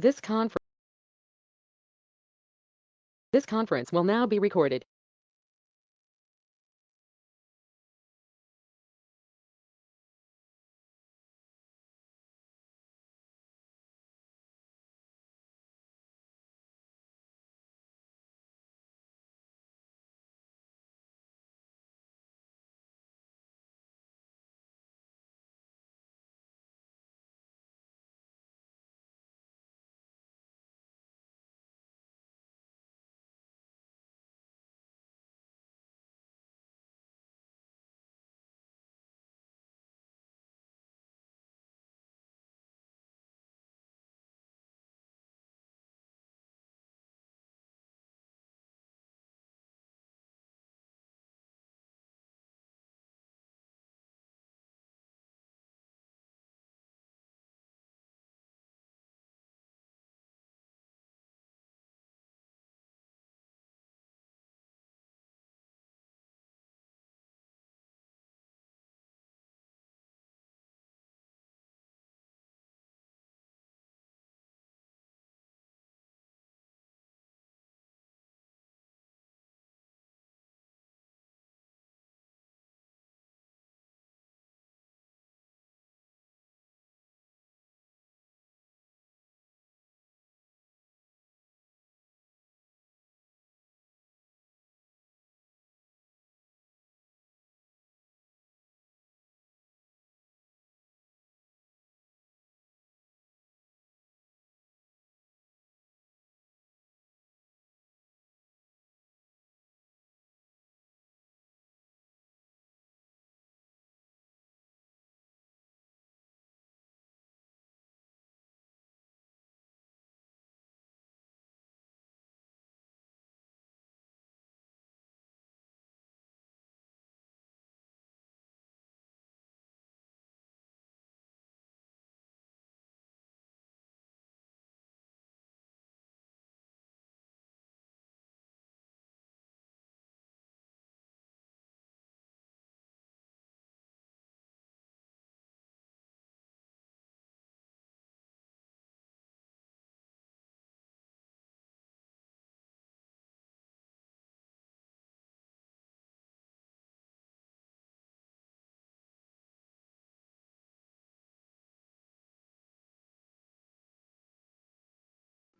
This conference will now be recorded.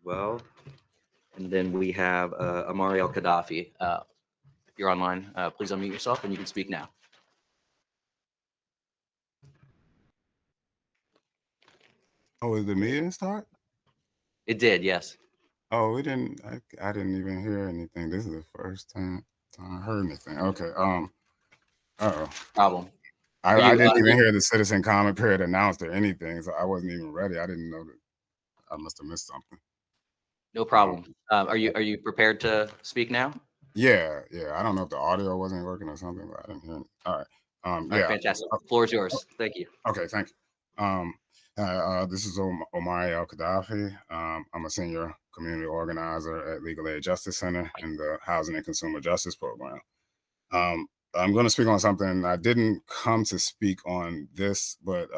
Well, and then we have Amari Al-Qaddafi. If you're online, please unmute yourself and you can speak now. Oh, is the meeting start? It did, yes. Oh, we didn't. I didn't even hear anything. This is the first time I heard anything. Okay. Uh-oh. Problem. Are I you, didn't even hear the citizen comment period announced or anything, so I wasn't even ready. I didn't know that. I must have missed something. no Um, problem. Are you prepared to speak now? yeah, yeah. I don't know if the audio wasn't working or something, but I didn't hear it. All right. All right, Yeah. fantastic. The floor is yours. Thank you. Okay. Thank you. This is Omari Al Qaddafi. I'm a senior community organizer at Legal Aid Justice Center in the Housing and Consumer Justice Program. Um, I'm going to speak on something. I didn't come to speak on this, but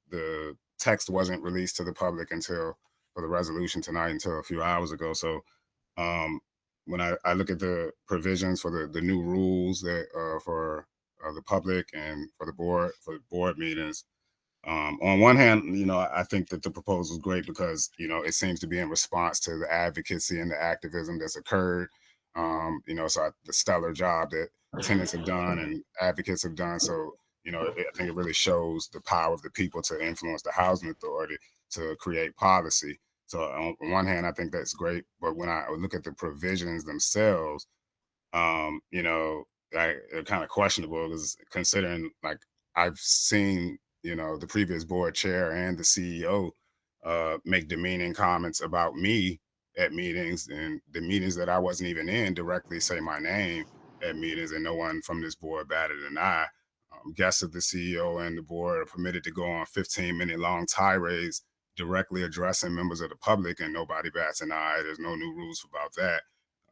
the text wasn't released to the public until for the resolution tonight until a few hours ago. So um, when I look at the provisions for the new rules that for the public and for the board meetings, on one hand, I think that the proposal is great because, it seems to be in response to the advocacy and the activism that's occurred. So the stellar job that tenants have done and advocates have done. So, I think it really shows the power of the people to influence the housing authority to create policy. So on one hand, I think that's great. But when I look at the provisions themselves, um, you know, they're kind of questionable because considering like I've seen, the previous board chair and the CEO make demeaning comments about me at meetings and the meetings that I wasn't even in directly say my name at meetings and no one from this board batted an eye. Guests of the CEO and the board are permitted to go on 15-minute long tirades directly addressing members of the public and nobody bats an eye. There's no new rules about that.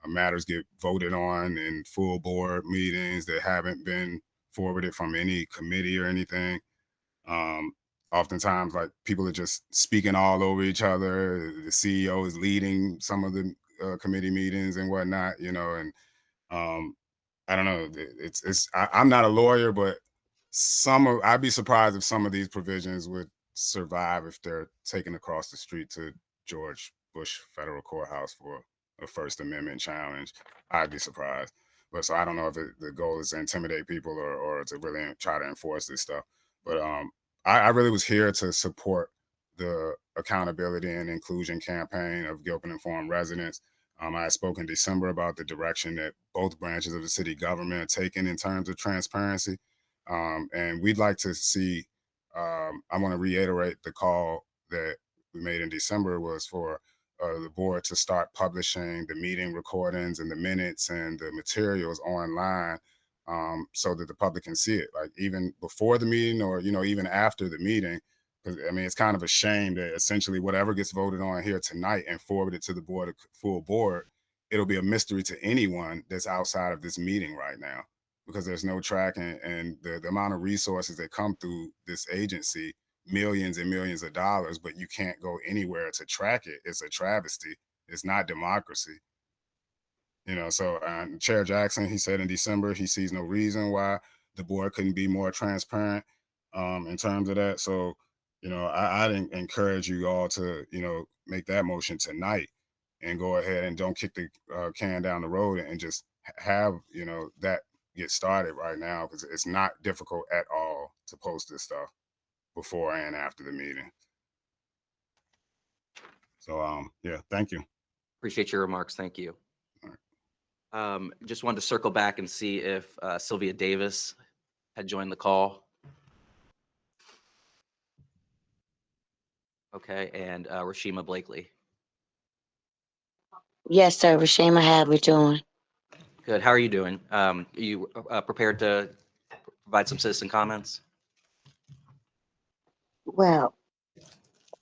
Matters get voted on in full board meetings that haven't been forwarded from any committee or anything. Um, oftentimes like people are just speaking all over each other. The CEO is leading some of the committee meetings and whatnot, you know, and I don't know. I'm not a lawyer, but I'd be surprised if some of these provisions would survive if they're taken across the street to George Bush Federal Courthouse for a First Amendment challenge. I'd be surprised. But so I don't know if the goal is to intimidate people or to really try to enforce this stuff. But I really was here to support the accountability and inclusion campaign of Gilpin Informed residents. I spoke in December about the direction that both branches of the city government are taking in terms of transparency. And we'd like to see, I want to reiterate the call that we made in December was for the board to start publishing the meeting recordings and the minutes and the materials online so that the public can see it, like even before the meeting or, you know, even after the meeting. Because I mean, it's kind of a shame that essentially whatever gets voted on here tonight and forwarded to the board, full board, it'll be a mystery to anyone that's outside of this meeting right now, because there's no tracking, and the amount of resources that come through this agency, millions and millions of dollars, but you can't go anywhere to track it. It's a travesty. It's not democracy. You know, so Chair Jackson, he said in December, he sees no reason why the board couldn't be more transparent in terms of that. So, you know, I'd encourage you all to, you know, make that motion tonight and go ahead and don't kick the can down the road and just have, you know, that get started right now, because it's not difficult at all to post this stuff before and after the meeting. So, yeah, thank you. Appreciate your remarks. Thank you. Just wanted to circle back and see if Sylvia Davis had joined the call. Okay, and Rashima Blakely. Yes, sir. Rashima, how we doing? Good. How are you doing? Are you prepared to provide some citizen comments? Well,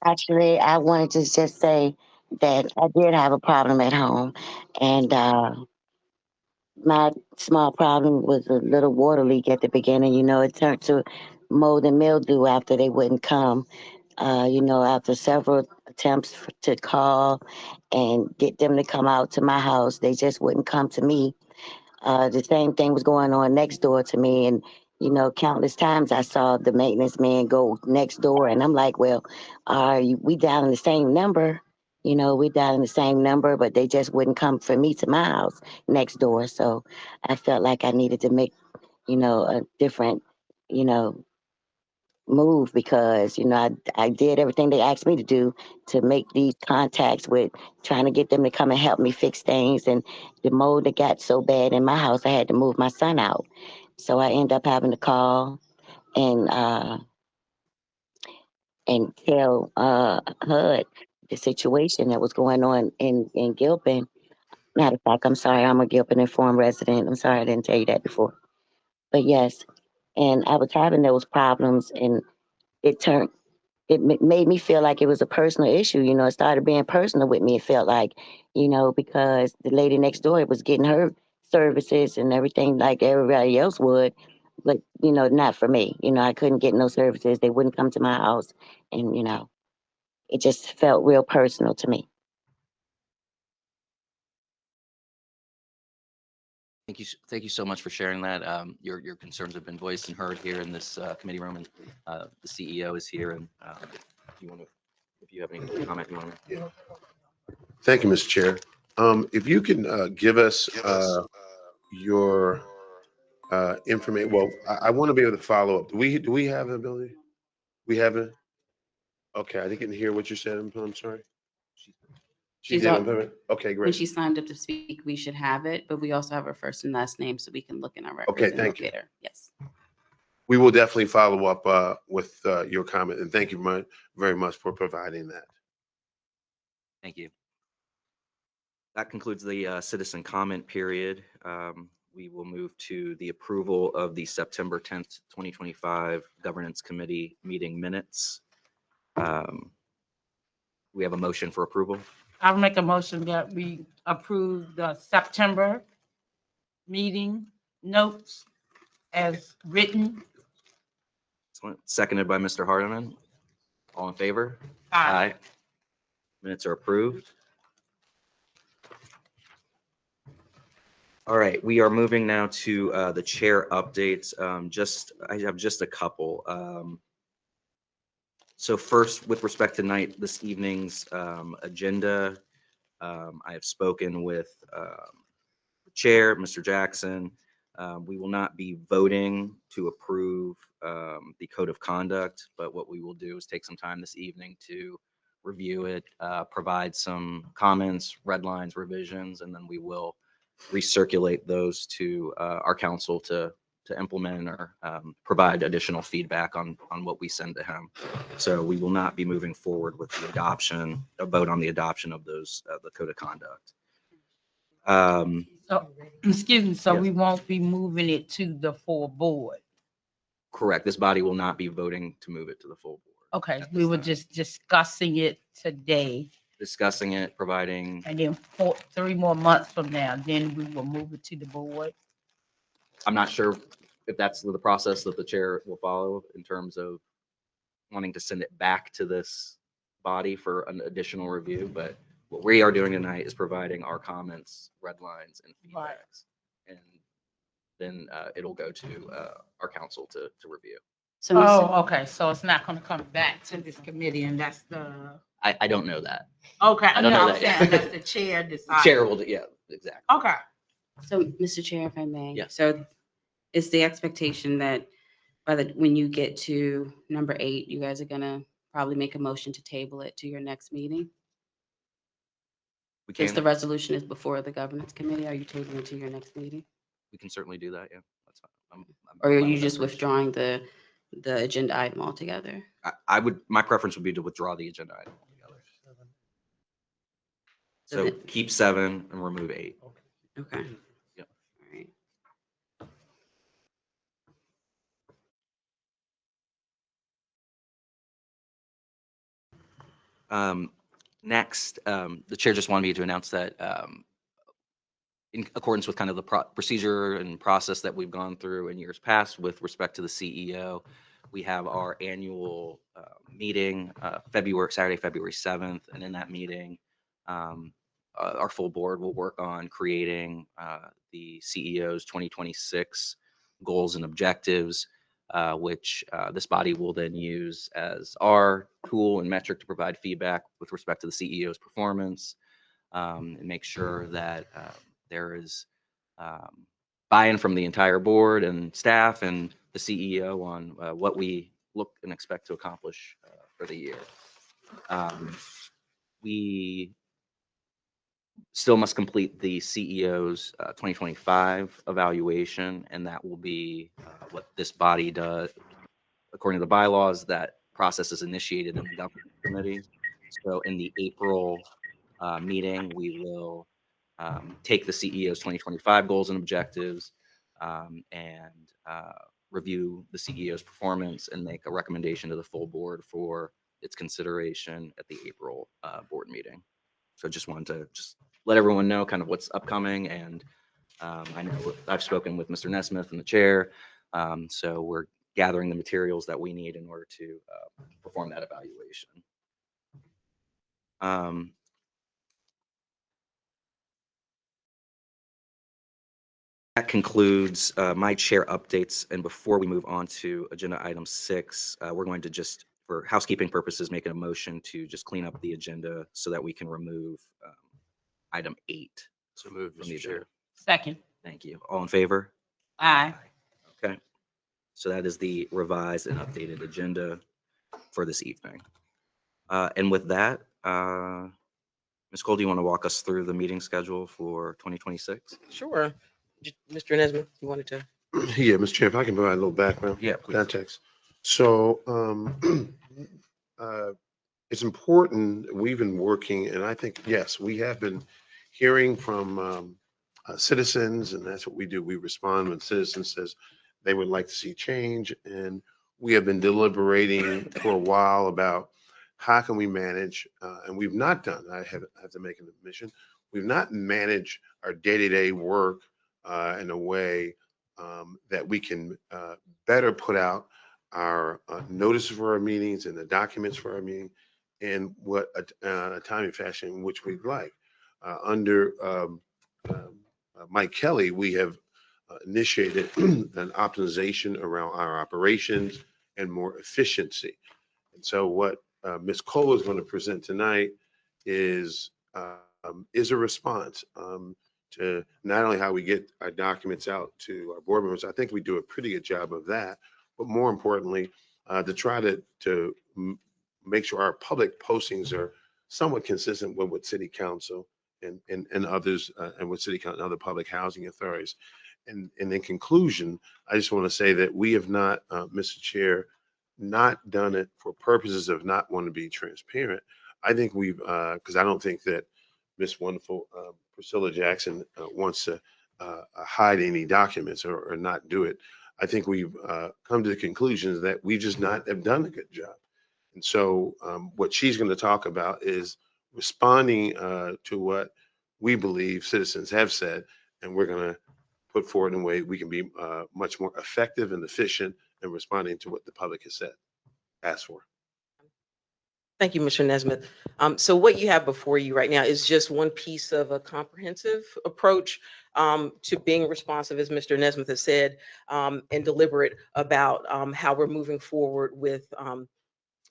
actually, I wanted to just say that I did have a problem at home, and my small problem was a little water leak at the beginning. You know, it turned to mold and mildew after they wouldn't come. You know, after several attempts to call and get them to come out to my house, they just wouldn't come to me. The same thing was going on next door to me. And, you know, countless times I saw the maintenance man go next door. And I'm like, well, we down in the same number? You know, we down in the same number, but they just wouldn't come for me to my house next door. So I felt like I needed to make, you know, a different, you know, move, because you know I did everything they asked me to do to make these contacts with trying to get them to come and help me fix things. And the mold that got so bad in my house, I had to move my son out, so I ended up having to call and tell HUD the situation that was going on in Gilpin. Matter of fact, I'm sorry, I'm a Gilpin Informed resident. I'm sorry I didn't tell you that before, but yes. And I was having those problems, and it turned made me feel like it was a personal issue. You know, it started being personal with me. It felt like, you know, because the lady next door was getting her services and everything like everybody else would, but, you know, not for me. You know, I couldn't get no services. They wouldn't come to my house. And, you know, it just felt real personal to me. Thank you so much for sharing that. Your concerns have been voiced and heard here in this committee room, and the CEO is here. And if you have any comment, you want to. Yeah. Thank you, Mr. Chair. If you can give us your information. Well, I want to be able to follow up. Do we have the ability? We have it. Okay, I didn't hear what you said. I'm sorry. She She's did. on- Okay, When great. she signed up to speak, we should have it, but we also have her first and last name, so we can look in our records. Okay, and thank you. locate her. Yes. We will definitely follow up with your comment, and thank you very much for providing that. Thank you. That concludes the citizen comment period. We will move to the approval of the September 10th, 2025 Governance Committee meeting minutes. We have a motion for approval. I'll make a motion that we approve the September meeting notes as written. Seconded by Mr. Hardiman. All in favor? Aye. Minutes are approved. All right, we are moving now to the chair updates. I have just a couple. So first, with respect to this evening's agenda, I have spoken with the chair, Mr. Jackson. We will not be voting to approve the code of conduct, but what we will do is take some time this evening to review it, provide some comments, red lines, revisions, and then we will recirculate those to our council to implement or provide additional feedback on what we send to him. So we will not be moving forward with a vote on the adoption of those, the code of conduct. So, excuse me, so Yes. we won't be moving it to the full board? Correct. This body will not be voting to move it to the full board. Okay, at we this were time. just discussing it today, Discussing it, providing, and then 3 more months from now, then we will move it to the board. I'm not sure if that's the process that the chair will follow in terms of wanting to send it back to this body for an additional review, but what we are doing tonight is providing our comments, red lines, and Right. feedbacks. And then it'll go to our council to review. So, Mr. Oh, okay, so it's not gonna come back to this committee, and that's the, I don't know that. okay, I don't know I'm that yet. saying that's the chair The decides. chair will, yeah, exactly. Okay, So, Mr. Chair, if I may. Yes. So it's the expectation that when you get to number 8, you guys are gonna probably make a motion to table it to your next meeting? We Since the can, resolution is before the governance committee, are you tabling it to your next meeting? we can certainly do that, yeah. That's fine. I'm Or are fine you with that just first. withdrawing the agenda item altogether? My preference would be to withdraw the agenda item altogether. So So that- keep 7 and remove 8. Okay. Yep. All right. Next, the chair just wanted me to announce that in accordance with kind of the procedure and process that we've gone through in years past with respect to the CEO, we have our annual meeting Saturday, February 7th. And in that meeting, our full board will work on creating the CEO's 2026 goals and objectives, which this body will then use as our tool and metric to provide feedback with respect to the CEO's performance, and make sure that there is buy-in from the entire board and staff and the CEO on what we look and expect to accomplish for the year. We still must complete the CEO's 2025 evaluation, and that will be what this body does. According to the bylaws, that process is initiated in the governance committee. So in the April meeting, we will take the CEO's 2025 goals and objectives and review the CEO's performance and make a recommendation to the full board for its consideration at the April board meeting. So just wanted to let everyone know kind of what's upcoming. And I know I've spoken with Mr. Nesmith and the chair. So we're gathering the materials that we need in order to perform that evaluation. That concludes my chair updates. And before we move on to agenda item 6, we're going to just, for housekeeping purposes, make a motion to just clean up the agenda so that we can remove item 8. So moved, From the Mr. Chair. agenda. second, Thank you. All in favor? aye. Okay. So that is the revised and updated agenda for this evening. And with that, Ms. Cole, do you want to walk us through the meeting schedule for 2026? Sure. Mr. Nesmith, you wanted to? Yeah, Mr. Chair, if I can provide a little background. Yeah, please. Context. So it's important, we've been working, and I think, yes, we have been hearing from citizens, and that's what we do. We respond when citizens says they would like to see change. And we have been deliberating for a while about how can we manage, and we've not done, I have to make an admission, we've not managed our day-to-day work in a way that we can better put out our notice for our meetings and the documents for our meeting, and what a timely fashion in which we'd like. Under Mike Kelly, we have initiated an optimization around our operations and more efficiency. And so what Ms. Cole is going to present tonight is a response to not only how we get our documents out to our board members. I think we do a pretty good job of that, but more importantly, to try to make sure our public postings are somewhat consistent with what City Council and others, and with City Council and other public housing authorities. And in conclusion, I just want to say that we have not, Mr. Chair, not done it for purposes of not wanting to be transparent. I think we've, because I don't think that Miss Wonderful Priscilla Jackson wants to hide any documents or not do it. I think we've come to the conclusions that we just not have done a good job. And so what she's going to talk about is responding to what we believe citizens have said, and we're going to put forward in a way we can be much more effective and efficient in responding to what the public has said, asked for. Thank you, Mr. Nesmith. So what you have before you right now is just one piece of a comprehensive approach to being responsive, as Mr. Nesmith has said, and deliberate about how we're moving forward with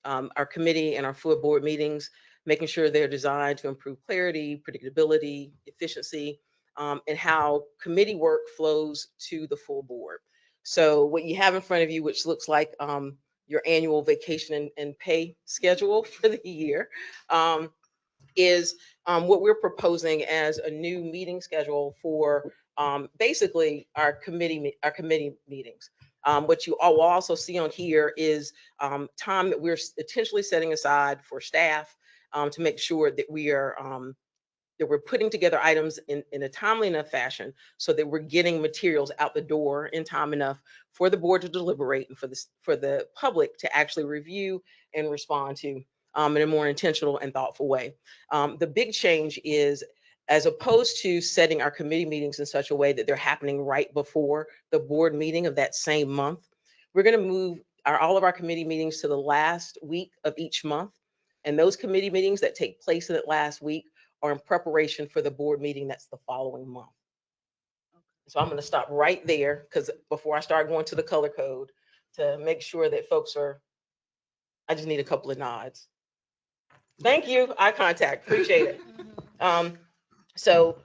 our committee and our full board meetings, making sure they're designed to improve clarity, predictability, efficiency, and how committee work flows to the full board. So what you have in front of you, which looks like your annual vacation and pay schedule for the year, is what we're proposing as a new meeting schedule for basically our committee meetings. What you all will also see on here is time that we're intentionally setting aside for staff to make sure that we're putting together items in a timely enough fashion so that we're getting materials out the door in time enough for the board to deliberate and for the public to actually review and respond to in a more intentional and thoughtful way. The big change is, as opposed to setting our committee meetings in such a way that they're happening right before the board meeting of that same month, we're going to move all of our committee meetings to the last week of each month. And those committee meetings that take place in that last week are in preparation for the board meeting that's the following month. So I'm going to stop right there, because before I start going to the color code, to make sure that folks I just need a couple of nods. Thank you. Eye contact. Appreciate it. So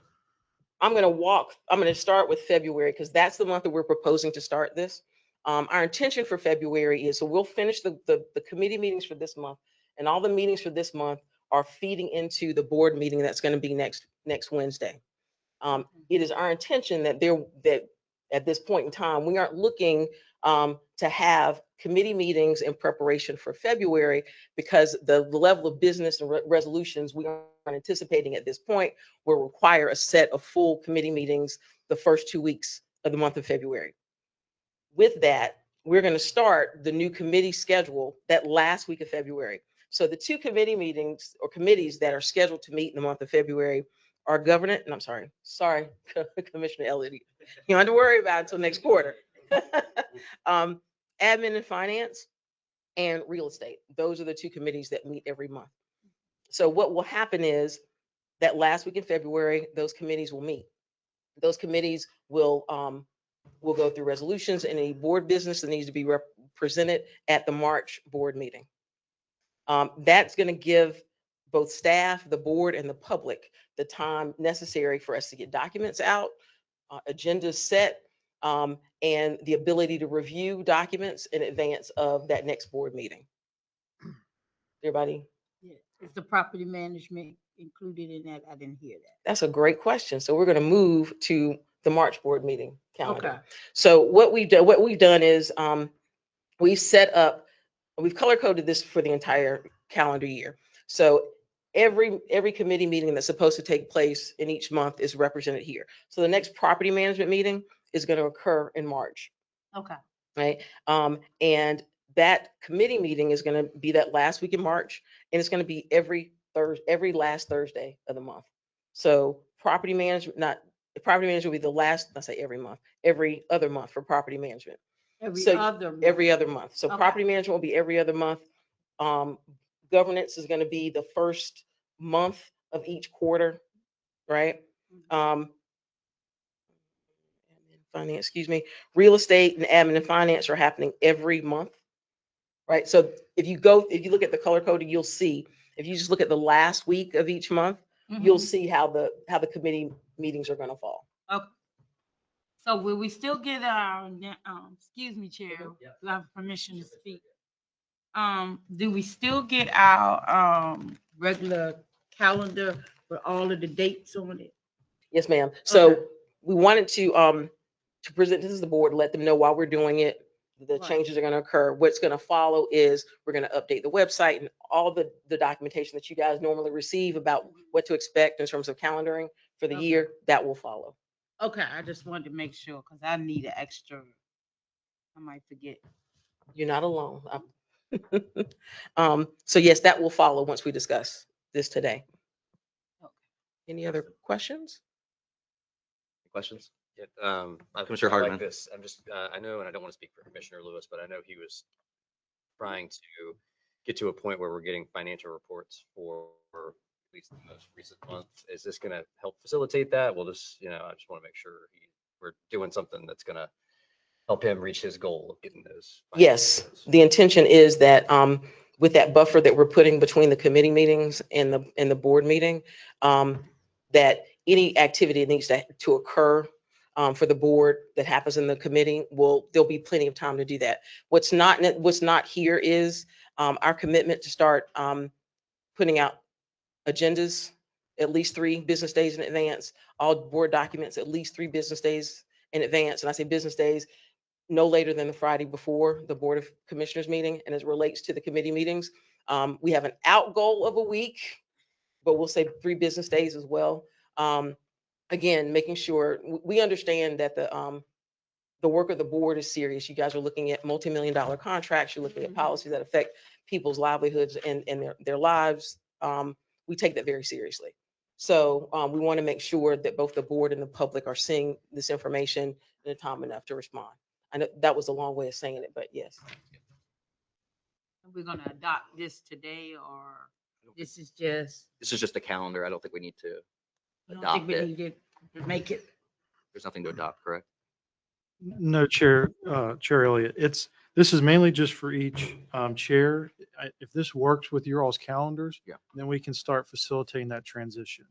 I'm going to start with February, because that's the month that we're proposing to start this. Our intention for February is, so we'll finish the committee meetings for this month, and all the meetings for this month are feeding into the board meeting that's going to be next Wednesday. It is our intention that at this point in time, we aren't looking to have committee meetings in preparation for February, because the level of business and resolutions we aren't anticipating at this point will require a set of full committee meetings the first 2 weeks of the month of February. With that, we're going to start the new committee schedule that last week of February. So the two committee meetings or committees that are scheduled to meet in the month of February are governance, and I'm sorry, Commissioner Elliott, you don't have to worry about it until next quarter. Admin and finance and real estate. Those are the two committees that meet every month. So what will happen is that last week in February, those committees will meet. Those committees will go through resolutions and any board business that needs to be presented at the March board meeting. That's going to give both staff, the board, and the public the time necessary for us to get documents out, agendas set, and the ability to review documents in advance of that next board meeting. Everybody? Yeah. Is the property management included in that? I didn't hear that. That's a great question. So we're going to move to the March board meeting calendar. Okay. So what we've done is we've color coded this for the entire calendar year. So every committee meeting that's supposed to take place in each month is represented here. So the next property management meeting is going to occur in March. Okay. Right. And that committee meeting is going to be that last week in March, and it's going to be every last Thursday of the month. So property management will be the last, I say every month, every other month for property management. Every So other. month. every other month. So Okay. property management will be every other month. Governance is going to be the first month of each quarter, right? Admin, finance, excuse me. Real estate and admin and finance are happening every month, right? So if you look at the color coded, you'll see, if you just look at the last week of each month, you'll Mhm. see how the committee meetings are going to fall. Okay. So will we still get our, excuse me, Chair, Yeah. do I have permission to speak? Do we still get our, regular calendar with all of the dates on it? Yes, ma'am. So Okay. we wanted to present this to the board, let them know while we're doing it, the Right. changes are going to occur. What's going to follow is we're going to update the website and all the documentation that you guys normally receive about what to expect in terms of calendaring for the Okay. year, that will follow. Okay, I just wanted to make sure, because I need an extra, I might forget. You're not alone. So yes, that will follow once we discuss this today. Okay. Any other questions? Questions? Yeah, Commissioner I Hartman. like this. I'm just, I know, and I don't want to speak for Commissioner Lewis, but I know he was trying to get to a point where we're getting financial reports for at least the most recent month. Is this going to help facilitate that? We'll just, I just want to make sure we're doing something that's going to help him reach his goal of getting those. Yes, the intention is that with that buffer that we're putting between the committee meetings and the board meeting, that any activity that needs to occur for the board that happens in the committee, there'll be plenty of time to do that. What's not here is our commitment to start putting out agendas at least 3 business days in advance, all board documents at least 3 business days in advance. And I say business days, no later than the Friday before the Board of Commissioners meeting. And as it relates to the committee meetings, we have an out goal of a week, but we'll say 3 business days as well. Again, making sure we understand that the work of the board is serious. You guys are looking at multi-million-dollar contracts. You're looking at policies that affect people's livelihoods and their lives. We take that very seriously. So we want to make sure that both the board and the public are seeing this information in a time enough to respond. I know that was a long way of saying it, but yes. We're gonna adopt this today, or this is just, This is just a calendar. I don't think we need to I don't think adopt we it. need to make it. There's nothing to adopt, correct? No, Chair Elliott, this is mainly just for each chair. If this works with your all's calendars, Yeah. then we can start facilitating that transition.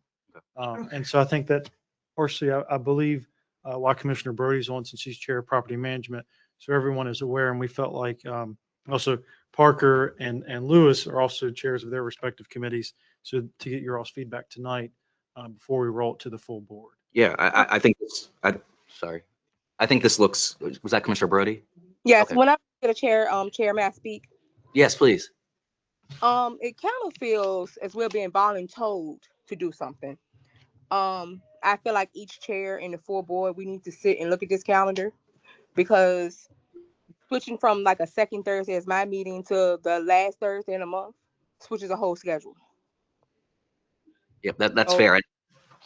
Okay. And so I think that partially, I believe why Commissioner Brody's on, since he's chair of property management, so everyone is aware. And we felt like also Parker and Lewis are also chairs of their respective committees. So to get your all's feedback tonight before we roll it to the full board. Yeah, I think sorry. I think this looks, was that Commissioner Brody? Yes, Okay. when I get a chair, Chair, may I speak? Yes, please. It kind of feels as we're being voluntold to do something. I feel like each chair in the full board, we need to sit and look at this calendar, because switching from like a second Thursday as my meeting to the last Thursday in a month switches a whole schedule. Yep, that's Oh. fair.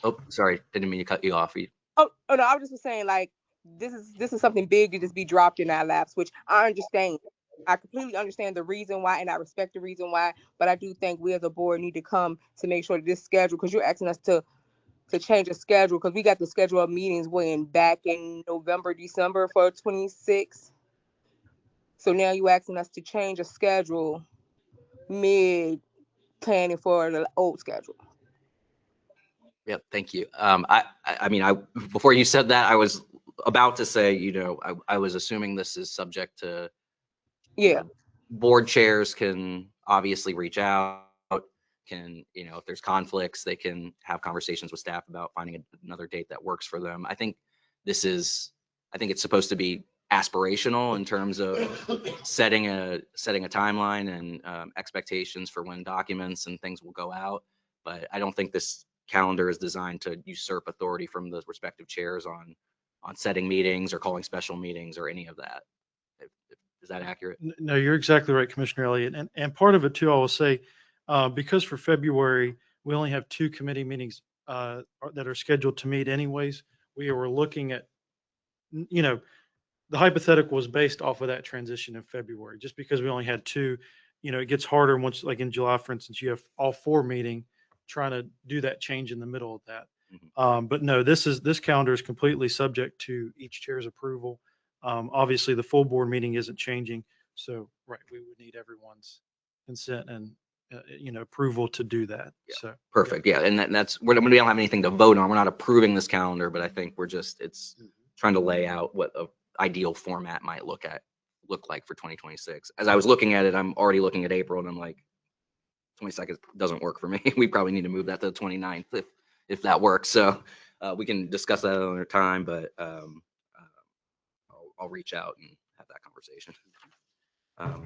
Oh, sorry, didn't mean to cut you off. Oh no, I was just saying, like, this is something big to just be dropped in our laps, which I understand. I completely understand the reason why, and I respect the reason why, but I do think we as a board need to come to make sure that this schedule, because you're asking us to change the schedule, because we got the schedule of meetings back in November, December for 26. So now you asking us to change a schedule mid planning for the old schedule. Yep, thank you. I mean, before you said that, I was about to say, I was assuming this is subject to, Yeah. Board chairs can obviously reach out, can, if there's conflicts, they can have conversations with staff about finding another date that works for them. I think it's supposed to be aspirational in terms of setting a timeline and expectations for when documents and things will go out. But I don't think this calendar is designed to usurp authority from the respective chairs on setting meetings or calling special meetings or any of that. Is that accurate? No, you're exactly right, Commissioner Elliott. And part of it too, I will say, because for February, we only have 2 committee meetings that are scheduled to meet anyways. We were looking at, the hypothetical was based off of that transition in February, just because we only had two. It gets harder once, like in July, for instance, you have all four meeting, trying to do that change in the middle of that. But no, this calendar is completely subject to each chair's approval. Obviously, the full board meeting isn't changing, so right, we would need everyone's consent and approval to do that. Yeah. So Perfect. Yeah, and that's we don't have anything to vote on. We're not approving this calendar, but I think it's trying to lay out what a ideal format might look like for 2026. As I was looking at it, I'm already looking at April, and I'm like, 22nd doesn't work for me. We probably need to move that to the 29th if that works. So we can discuss that another time, but I'll reach out and have that conversation.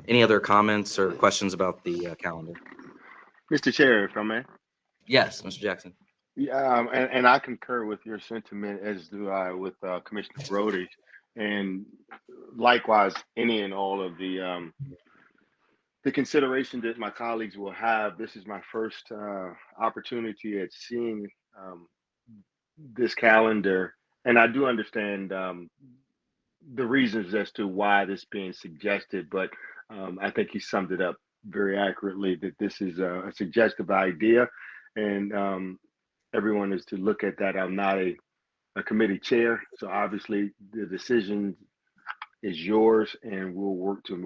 Any other comments or questions about the calendar? Mr. Chair, if I may. Yes, Mr. Jackson. Yeah, and I concur with your sentiment, as do I with Commissioner Brody, and likewise any and all of the consideration that my colleagues will have. This is my first opportunity at seeing this calendar, and I do understand the reasons as to why this being suggested, but I think he summed it up very accurately, that this is a suggestive idea, and everyone is to look at that. I'm not a committee chair, so obviously the decision is yours, and we'll work to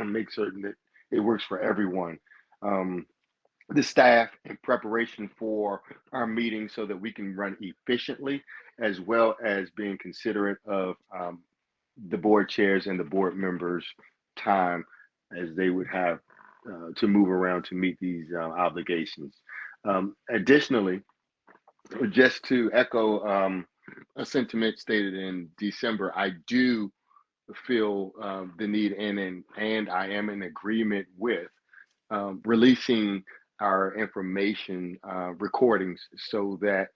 make certain that it works for everyone. The staff in preparation for our meeting so that we can run efficiently, as well as being considerate of the board chairs and the board members' time as they would have to move around to meet these obligations. Additionally, just to echo a sentiment stated in December, I do feel the need and I am in agreement with releasing our information recordings so that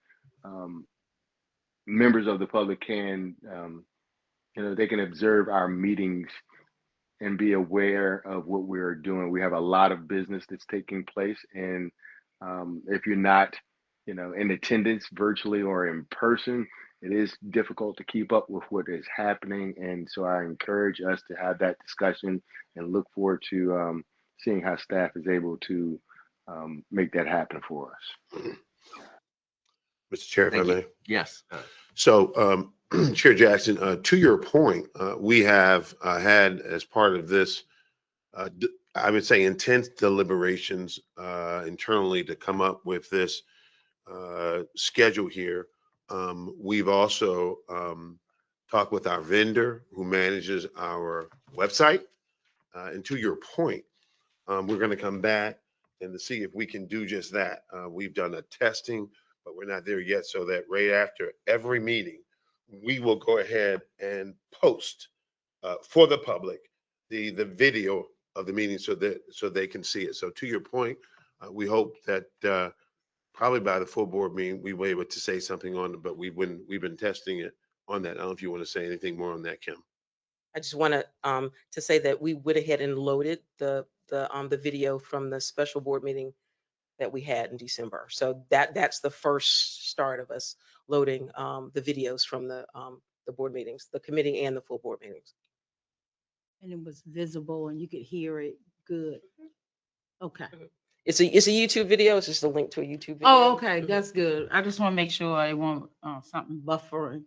members of the public can, they can observe our meetings and be aware of what we're doing. We have a lot of business that's taking place, and if you're not, in attendance virtually or in person, it is difficult to keep up with what is happening. And so I encourage us to have that discussion and look forward to seeing how staff is able to make that happen for us. Mr. Chair, if I Thank you. may. Yes. So, Chair Jackson, to your point, we have had as part of this, I would say, intense deliberations internally to come up with this schedule here. We've also talked with our vendor who manages our website. And to your point, we're going to come back and to see if we can do just that. We've done a testing, but we're not there yet. So that right after every meeting, we will go ahead and post for the public the video of the meeting so they can see it. So to your point, we hope that probably by the full board meeting, we were able to say something on it, but we've been testing it on that. I don't know if you want to say anything more on that, Kim. I just want to say that we went ahead and loaded the video from the special board meeting that we had in December. So that's the first start of us loading the videos from the board meetings, the committee and the full board meetings. And it was visible and you could hear it good. Okay. It's a YouTube video. It's just a link to a YouTube video. Oh, okay. That's good. I just want to make sure I want something buffering.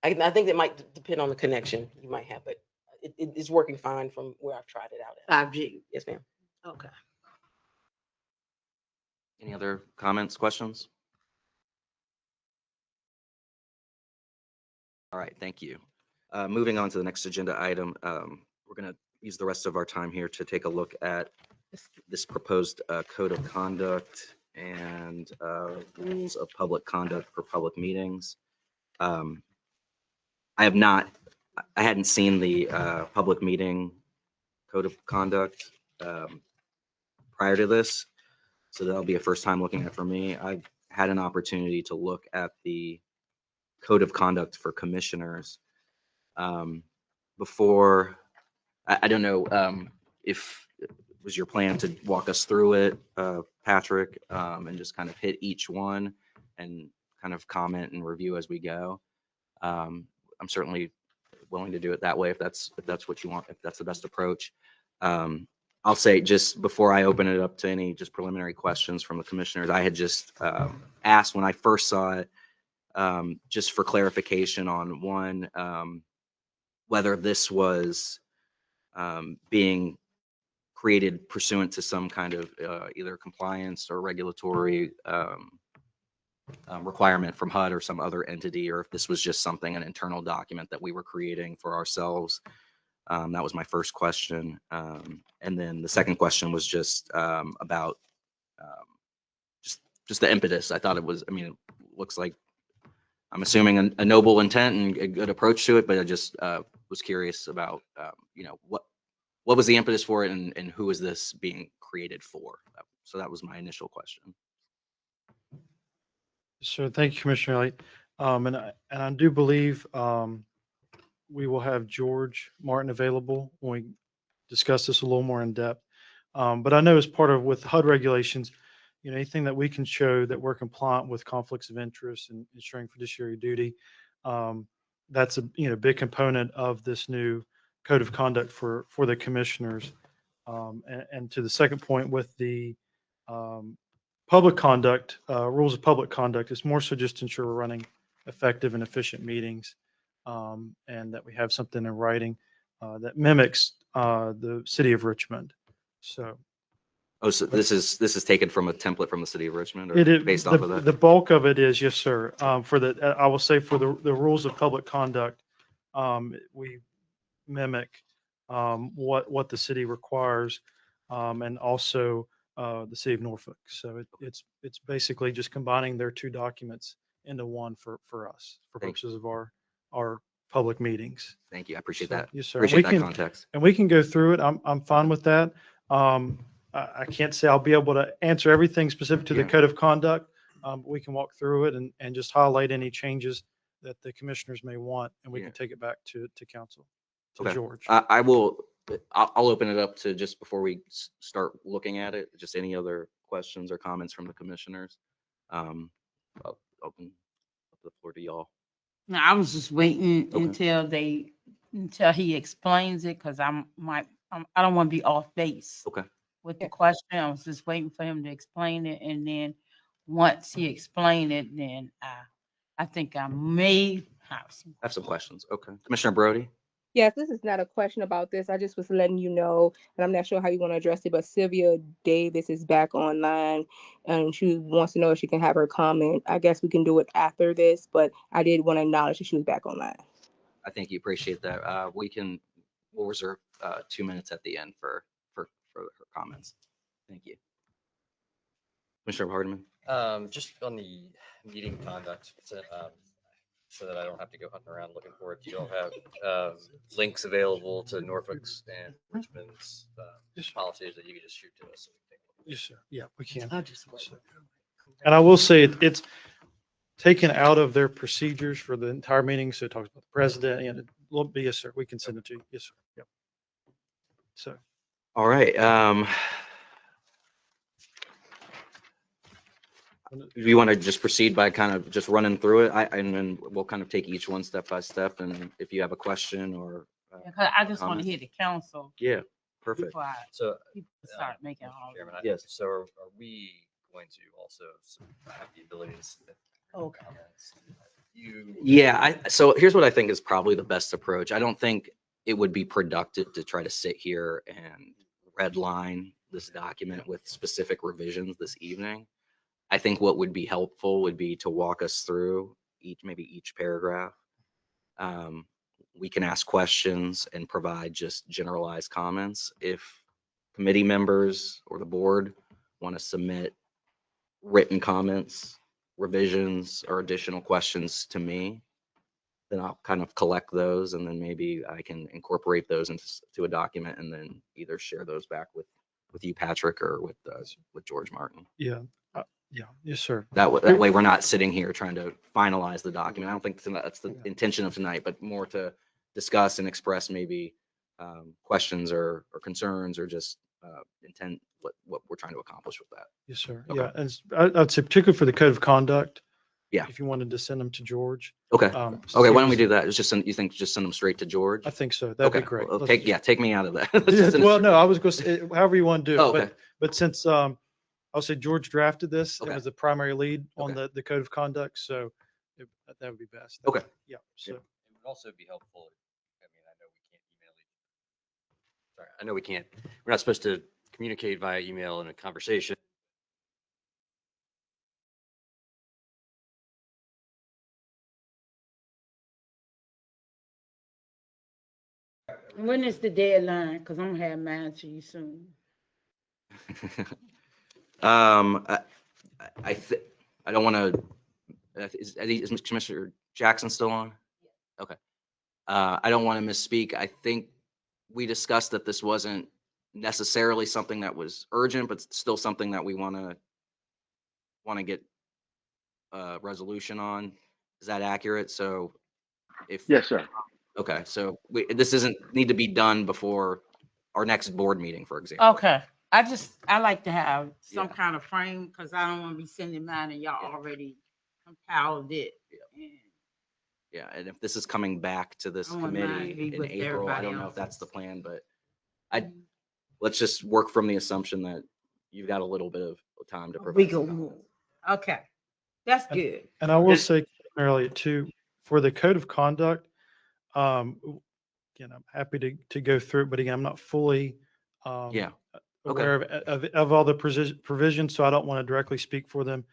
I think that might depend on the connection you might have, but it's working fine from where I've tried it out at. 5G. Yes, ma'am. Okay. Any other comments, questions? All right, thank you. Moving on to the next agenda item, we're going to use the rest of our time here to take a look at this proposed code of conduct and rules of public conduct for public meetings. I hadn't seen the public meeting code of conduct prior to this, so that'll be a first time looking at it for me. I've had an opportunity to look at the code of conduct for commissioners before. I don't know if it was your plan to walk us through it, Patrick, and just kind of hit each one and kind of comment and review as we go. I'm certainly willing to do it that way if that's what you want, if that's the best approach. I'll say just before I open it up to any just preliminary questions from the commissioners, I had just asked when I first saw it, just for clarification on one, whether this was being created pursuant to some kind of either compliance or regulatory requirement from HUD or some other entity, or if this was just something, an internal document that we were creating for ourselves. That was my first question. And then the second question was just about just the impetus. I thought it was, I mean, it looks like, I'm assuming a noble intent and a good approach to it, but I just was curious about, what was the impetus for it, and who is this being created for? So that was my initial question. So thank you, Commissioner Elliott. And I do believe we will have George Martin available when we discuss this a little more in depth. But I know as part of with HUD regulations, anything that we can show that we're compliant with conflicts of interest and ensuring fiduciary duty, that's a big component of this new code of conduct for the commissioners. And to the second point with the public conduct, rules of public conduct, is more so just to ensure we're running effective and efficient meetings, and that we have something in writing that mimics the city of Richmond. So. Oh, so this is taken from a template from the city of Richmond, or It is based off of that? the bulk of it is, yes, sir. For the, I will say for the rules of public conduct, we mimic what the city requires, and also the city of Norfolk. So it's basically just combining their two documents into one for us, for Thank purposes of our public meetings. Thank you. I appreciate So, that. yes, sir. Appreciate that context. And we can go through it. I'm fine with that. I can't say I'll be able to answer everything specific to the Yeah. code of conduct. We can walk through it and just highlight any changes that the commissioners may want, and we Yeah. can take it back to council, to Okay. George. I'll open it up to, just before we start looking at it, just any other questions or comments from the commissioners. I'll open up the floor to y'all. Now, I was just waiting Okay. until he explains it, because I don't want to be off base Okay. with the question. I was just waiting for him to explain it, and then once he explained it, then I think I may have some. I have some questions. Okay. Commissioner Brody? Yes, this is not a question about this. I just was letting you know, and I'm not sure how you want to address it, but Sylvia Davis is back online and she wants to know if she can have her comment. I guess we can do it after this, but I did want to acknowledge that she was back online. I think you appreciate that. We'll reserve 2 minutes at the end for her comments. Thank you. Commissioner Hardeman? Just on the meeting conduct, so that I don't have to go hunting around looking for it. You don't have links available to Norfolk's and Richmond's policies that you can just shoot to us. So we can take a look. Yes, sir. Yeah, we can. And I will say it's taken out of their procedures for the entire meeting. So it talks about the president and it will be, yes, sir. We can send it to you. Yes, sir. Yep. So. All right. Do you want to just proceed by kind of just running through it? And then we'll kind of take each one step by step. And if you have a question or. Because I just want comment. to hear the council Yeah, perfect. before So, people start making all. Chairman, Yes. So are we going to also have the ability to submit comments? Yeah, so here's what I think is probably the best approach. I don't think it would be productive to try to sit here and redline this document with specific revisions this evening. I think what would be helpful would be to walk us through maybe each paragraph. We can ask questions and provide just generalized comments. If committee members or the board want to submit written comments, revisions, or additional questions to me, then I'll kind of collect those, and then maybe I can incorporate those into a document and then either share those back with you, Patrick, or with George Martin. Yeah. Yeah. Yes, sir. That way we're not sitting here trying to finalize the document. I don't think that's the intention of tonight, but more to discuss and express maybe questions or concerns, or just intent what we're trying to accomplish with that. Yes, sir. Okay. Yeah. And I'd say particularly for the code of conduct, Yeah. If you wanted to send them to George. Okay. Um, Okay, he why don't we was- do that? It's just send, you think just send them straight to George? I think so. That'd Okay, be great. well, Let's take, just- yeah, take me out of that. Let's Yeah, just send it well, straight- no, I was going to say, however you want to do it. Oh, okay. But since, I'll say George drafted this and Okay. was the primary lead on Okay. the code of conduct. So that would be best. Okay. Yeah. So It would also be helpful. I mean, I know we can't email each. Sorry, I know we can't. We're not supposed to communicate via email in a conversation. When is the deadline? Because I'm gonna have mine to you soon. I, I don't want to, is Commissioner Jackson still on? Okay. I don't want to misspeak. I think we discussed that this wasn't necessarily something that was urgent, but still something that we want to get a resolution on. Is that accurate? So if, Yes, sir. okay, so this doesn't need to be done before our next board meeting, for example. Okay, I like to have some Yeah. kind of frame, because I don't want to be sending mine and y'all Yeah. already compiled it. And Yeah, and if this is coming back to this I want mine to committee be in with April, I everybody don't know if that's the else's. plan, but let's just work from the assumption that you've got a little bit of time to We provide. go some move. comments. Okay, that's good. And I will say, Commissioner Elliott, too, for the code of conduct, again, I'm happy to go through it, but again, I'm not fully Yeah, aware of all the provisions, so I don't want to directly speak for them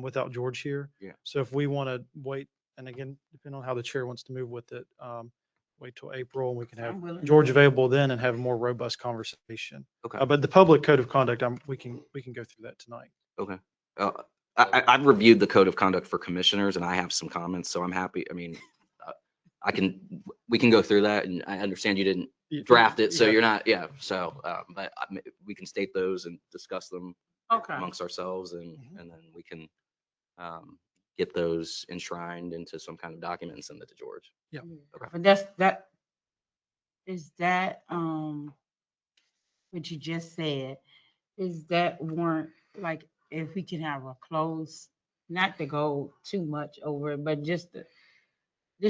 without George here. Yeah. So if we want to wait, and again, depending on how the chair wants to move with it, wait till April, and we can have I'm willing. George available then and have a more robust conversation. okay, But the public code of conduct, we can go through that tonight. okay. I've reviewed the code of conduct for commissioners and I have some comments, so I'm happy. I mean, we can go through that, and I understand you didn't draft it, so Yeah. you're not, yeah, so, but we can state those and discuss them Okay, amongst ourselves, and Mhm. and then we can get those enshrined into some kind of document and send it to George. but that is that, what you just said, is that warrant, like, if we can have a close, not to go too much over it, but just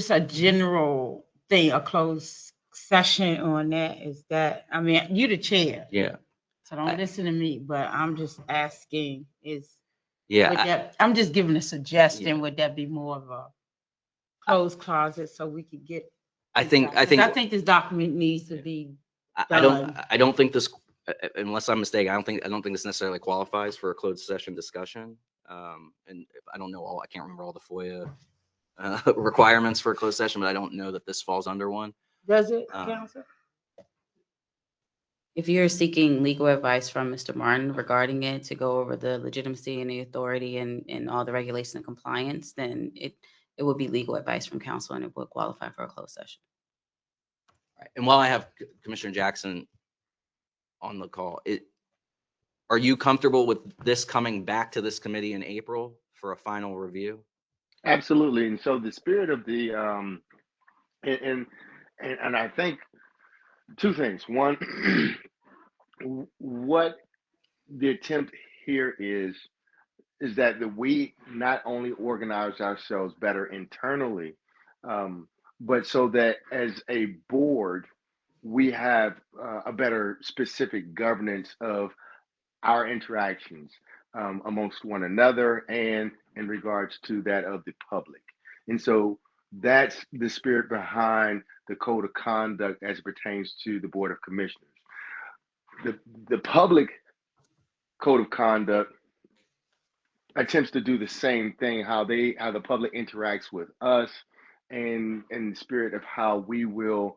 a general thing, a closed session on that, is that, I mean, you the chair, Yeah, so don't listen to me, but I'm just asking, would yeah, that, I'm just giving a suggestion, Yeah. would that be more of a closed closet so we could get? I think This document needs to be I done. don't think this, unless I'm mistaken, I don't think this necessarily qualifies for a closed session discussion. And I don't know I can't remember all the FOIA requirements for a closed session, but I don't know that this falls under one. Does it, Um, Council? If you're seeking legal advice from Mr. Martin regarding it to go over the legitimacy and the authority and all the regulation and compliance, then it would be legal advice from counsel and it would qualify for a closed session. Right. And while I have Commissioner Jackson on the call, are you comfortable with this coming back to this committee in April for a final review? Absolutely. And so the spirit of the and I think two things. One, what the attempt here is that we not only organize ourselves better internally, but so that as a board, we have a better specific governance of our interactions amongst one another and in regards to that of the public. And so that's the spirit behind the code of conduct as it pertains to the Board of Commissioners. The public code of conduct attempts to do the same thing, how the public interacts with us, and in the spirit of how we will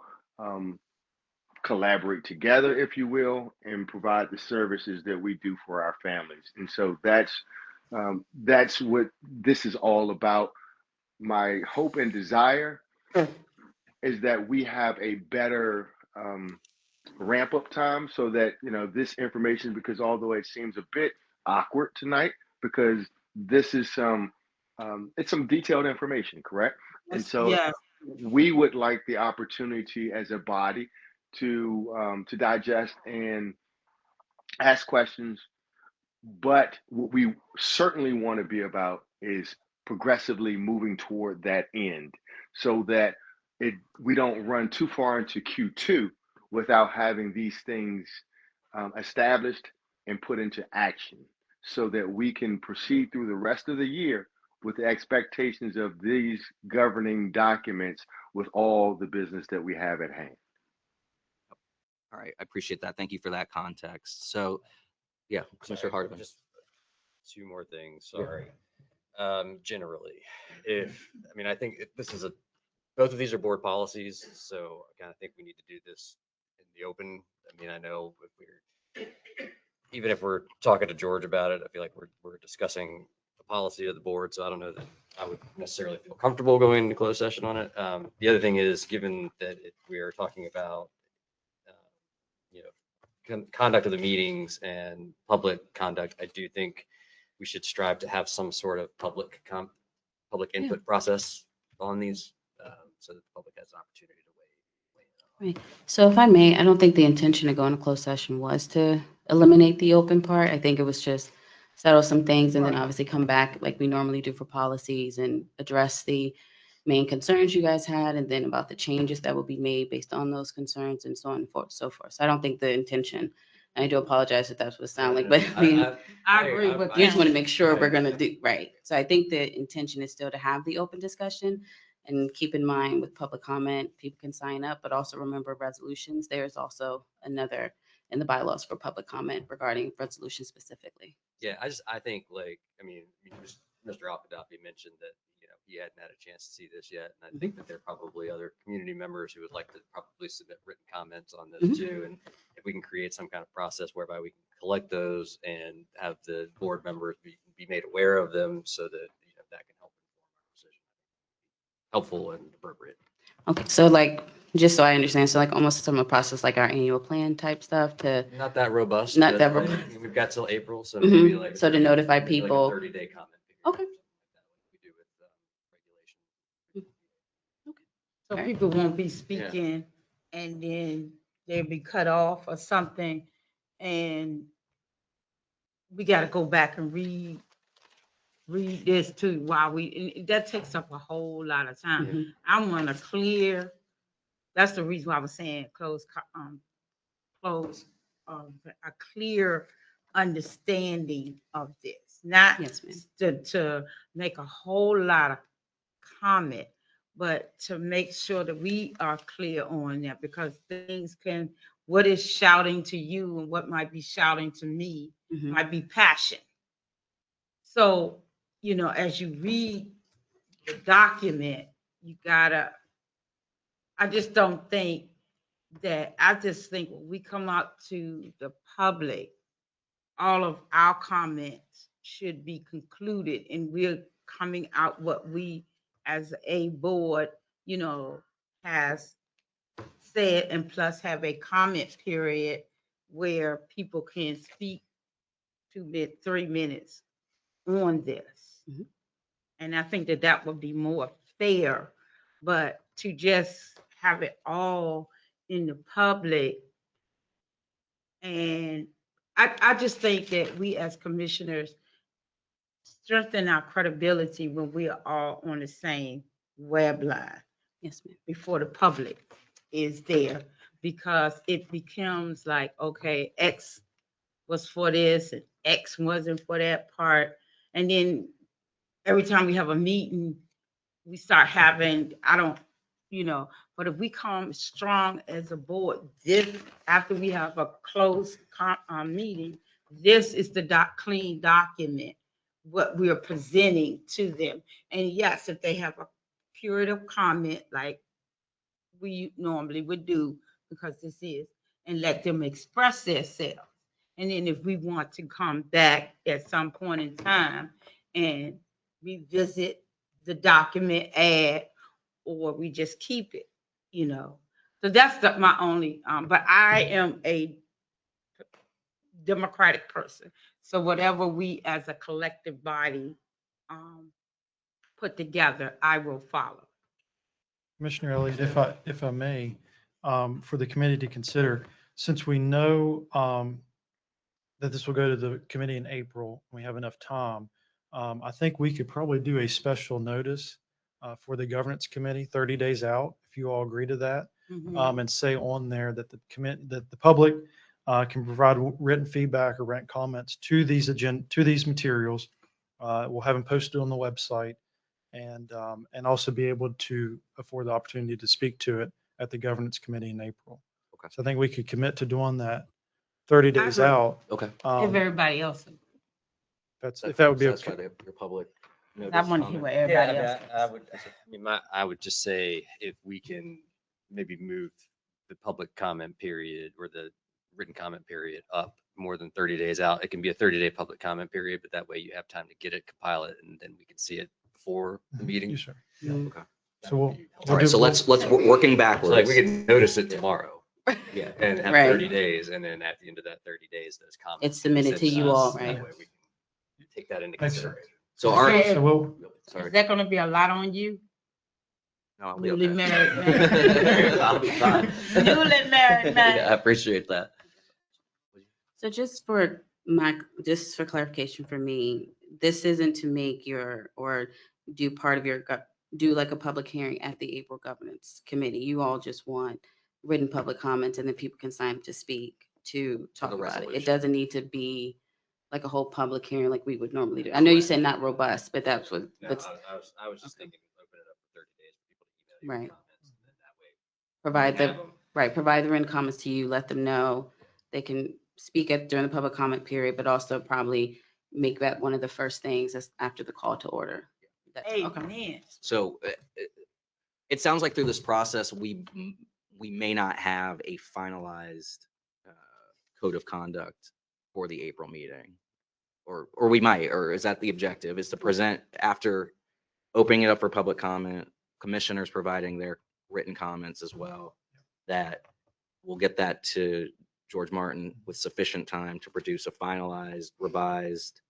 collaborate together, if you will, and provide the services that we do for our families. And so that's what this is all about. My hope and desire is that we have a better ramp up time so that, this information, because although it seems a bit awkward tonight, because this is it's some detailed information, correct? And so Yes. we would like the opportunity as a body to digest and ask questions. But what we certainly want to be about is progressively moving toward that end so that we don't run too far into Q2 without having these things established and put into action so that we can proceed through the rest of the year with the expectations of these governing documents with all the business that we have at hand. All right, I appreciate that. Thank you for that context. So, yeah, Mr. Hartman. Just two more things, sorry. Generally, I think this is both of these are board policies, so I kind of think we need to do this in the open. I know even if we're talking to George about it, I feel like we're discussing the policy of the board, so I don't know that I would necessarily feel comfortable going into closed session on it. The other thing is, given that we are talking about conduct of the meetings and public conduct, I do think we should strive to have some sort of public input process on these, so that the public has an opportunity to weigh in. Right. So if I may, I don't think the intention of going to closed session was to eliminate the open part. I think it was just settle some things and then obviously come back like we normally do for policies and address the main concerns you guys had, and then about the changes that will be made based on those concerns and so on and so forth. So I don't think the intention, and I do apologize if that's what it sounded like, but I agree with you just want to him. make sure we're going to do right. So I think the intention is still to have the open discussion, and keep in mind with public comment, people can sign up, but also remember resolutions. There's also another in the bylaws for public comment regarding resolutions specifically. Yeah, I think Mr. Al-Qaddafi mentioned that, he hadn't had a chance to see this yet. And I think that there are probably other community members who would like to probably submit written comments on this too. And if we can create some kind of process whereby we can collect those and have the board members be made aware of them so that, that can help inform our decision. Helpful and appropriate. Okay, so just so I understand, so almost some of the process like our annual plan type stuff to. Not that robust. Not that robust. We've got till April, so maybe So to notify people. Like a 30-day comment period. Okay. We do with regulation. So people won't be speaking and then they'll be cut off or something. And we got to go back and read this too while that takes up a whole lot of time. I want that's the reason why I was saying a clear understanding of this, not to make a whole lot of comment, but to make sure that we are clear on that, because things what is shouting to you and what might be shouting to me might be passion. So, as you read the document, I just think when we come out to the public, all of our comments should be concluded and we're coming out what we as a board, has said, and plus have a comment period where people can speak 3 minutes on this. And I think that would be more fair, but to just have it all in the public. And I just think that we as commissioners strengthen our credibility when we are all on the same web line. Yes, ma'am. Before the public is there, because it becomes like, okay, X was for this and X wasn't for that part. And then every time we have a meeting, we start having, but if we come strong as a board, after we have a closed meeting, this is the clean document, what we are presenting to them. And yes, if they have a period of comment like we normally would do, because this is, and let them express themselves. And then if we want to come back at some point in time and revisit the document, add, or we just keep it, So that's my only, but I am a democratic person. So whatever we as a collective body put together, I will follow. Commissioner Elliott, if I may, for the committee to consider, since we know that this will go to the committee in April, we have enough time, I think we could probably do a special notice for the governance committee 30 days out, if you all agree to that. And say on there that that the public can provide written feedback or written comments to these materials. We'll have them posted on the website and also be able to afford the opportunity to speak to it at the governance committee in April. Okay. So I think we could commit to doing that 30 days agree. out. Okay. If Um, everybody else, if that would be Satisfy okay. Your public. I notice want to hear comment. what Yeah, everybody I mean, else. I would, I would just say if we can maybe move the public comment period or the written comment period up more than 30 days out, it can be a 30-day public comment period, but that way you have time to get it, compile it, and then we can see it before the meeting. Yes, sir. Okay. So we'll All right, do- so let's working backwards. So like we can notice it tomorrow. Yeah. And have Right. 30 days, and then at the end of that 30 days, those comments. It's can be submitted sent to you us. all, That right? way we can take that into Makes sense. consideration. So our, Okay. So we'll, sorry. Is that gonna be a lot on you? No, I'll be Newly okay. married man. I'll be fine. Newly married man. Yeah, I appreciate that. So just for clarification for me, this isn't to make or do part of your, do like a public hearing at the April governance committee. You all just want written public comments and then people can sign up to speak to talk the about it. resolution. It doesn't need to be like a whole public hearing like we would normally do. I know you said not robust, but that's what, No, but I was just thinking, open it up for 30 days for people to email you Right. comments, and then that way. provide have the, them. right, provide the written comments to you, let them know. They can speak during the public comment period, but also probably make that one of the first things as after the call to order. Okay. Amen. So it sounds like through this process, we may not have a finalized code of conduct for the April meeting. Or we might, or is that the objective, is to present after opening it up for public comment, commissioners providing their written comments as well, that we'll get that to George Martin with sufficient time to produce a finalized, revised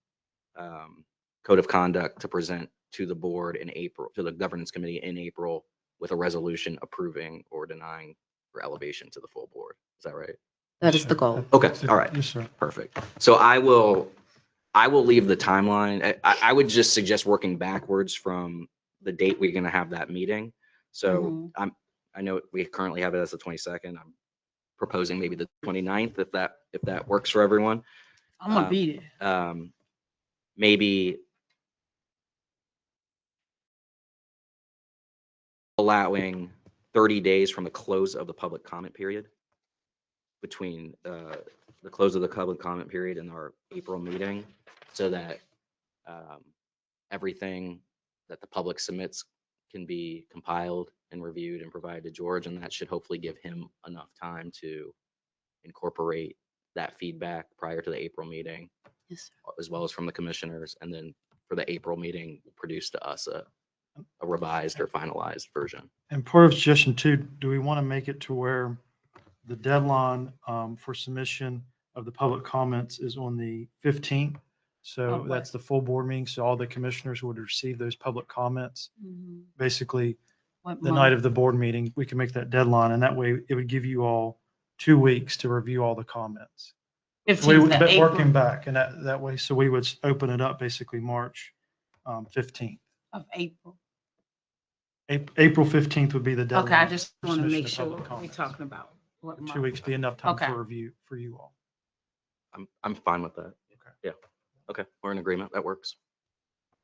code of conduct to present to the board in April, to the governance committee in April, with a resolution approving or denying for elevation to the full board. Is that right? That is the goal. Okay, all right. Yes, sir. Perfect. So I will leave the timeline. I would just suggest working backwards from the date we're going to have that meeting. So I know we currently have it as the 22nd. I'm proposing maybe the 29th, if that works for everyone. I'm gonna be there. Maybe allowing 30 days from the close of the public comment period, between the close of the public comment period and our April meeting, so that everything that the public submits can be compiled and reviewed and provided to George, and that should hopefully give him enough time to incorporate that feedback prior to the April meeting, Yes, as well as from the commissioners, and then for the April meeting, produce to us a revised or finalized version. And part of suggestion two, do we want to make it to where the deadline for submission of the public comments is on the 15th? So Okay. that's the full board meeting. So all the commissioners would receive those public comments, Mhm. basically What the month? night of the board meeting. We can make that deadline, and that way it would give you all 2 weeks to review all the comments. So 15th of but April. working back, and that way, so we would open it up basically March 15th. Of April. April 15th would be the deadline. Okay, I just for want to submission make of sure public we're comments. talking about what Would month. 2 weeks be enough time Okay. for review for you all? I'm fine with that. Okay. Yeah. Okay, we're in agreement. That works.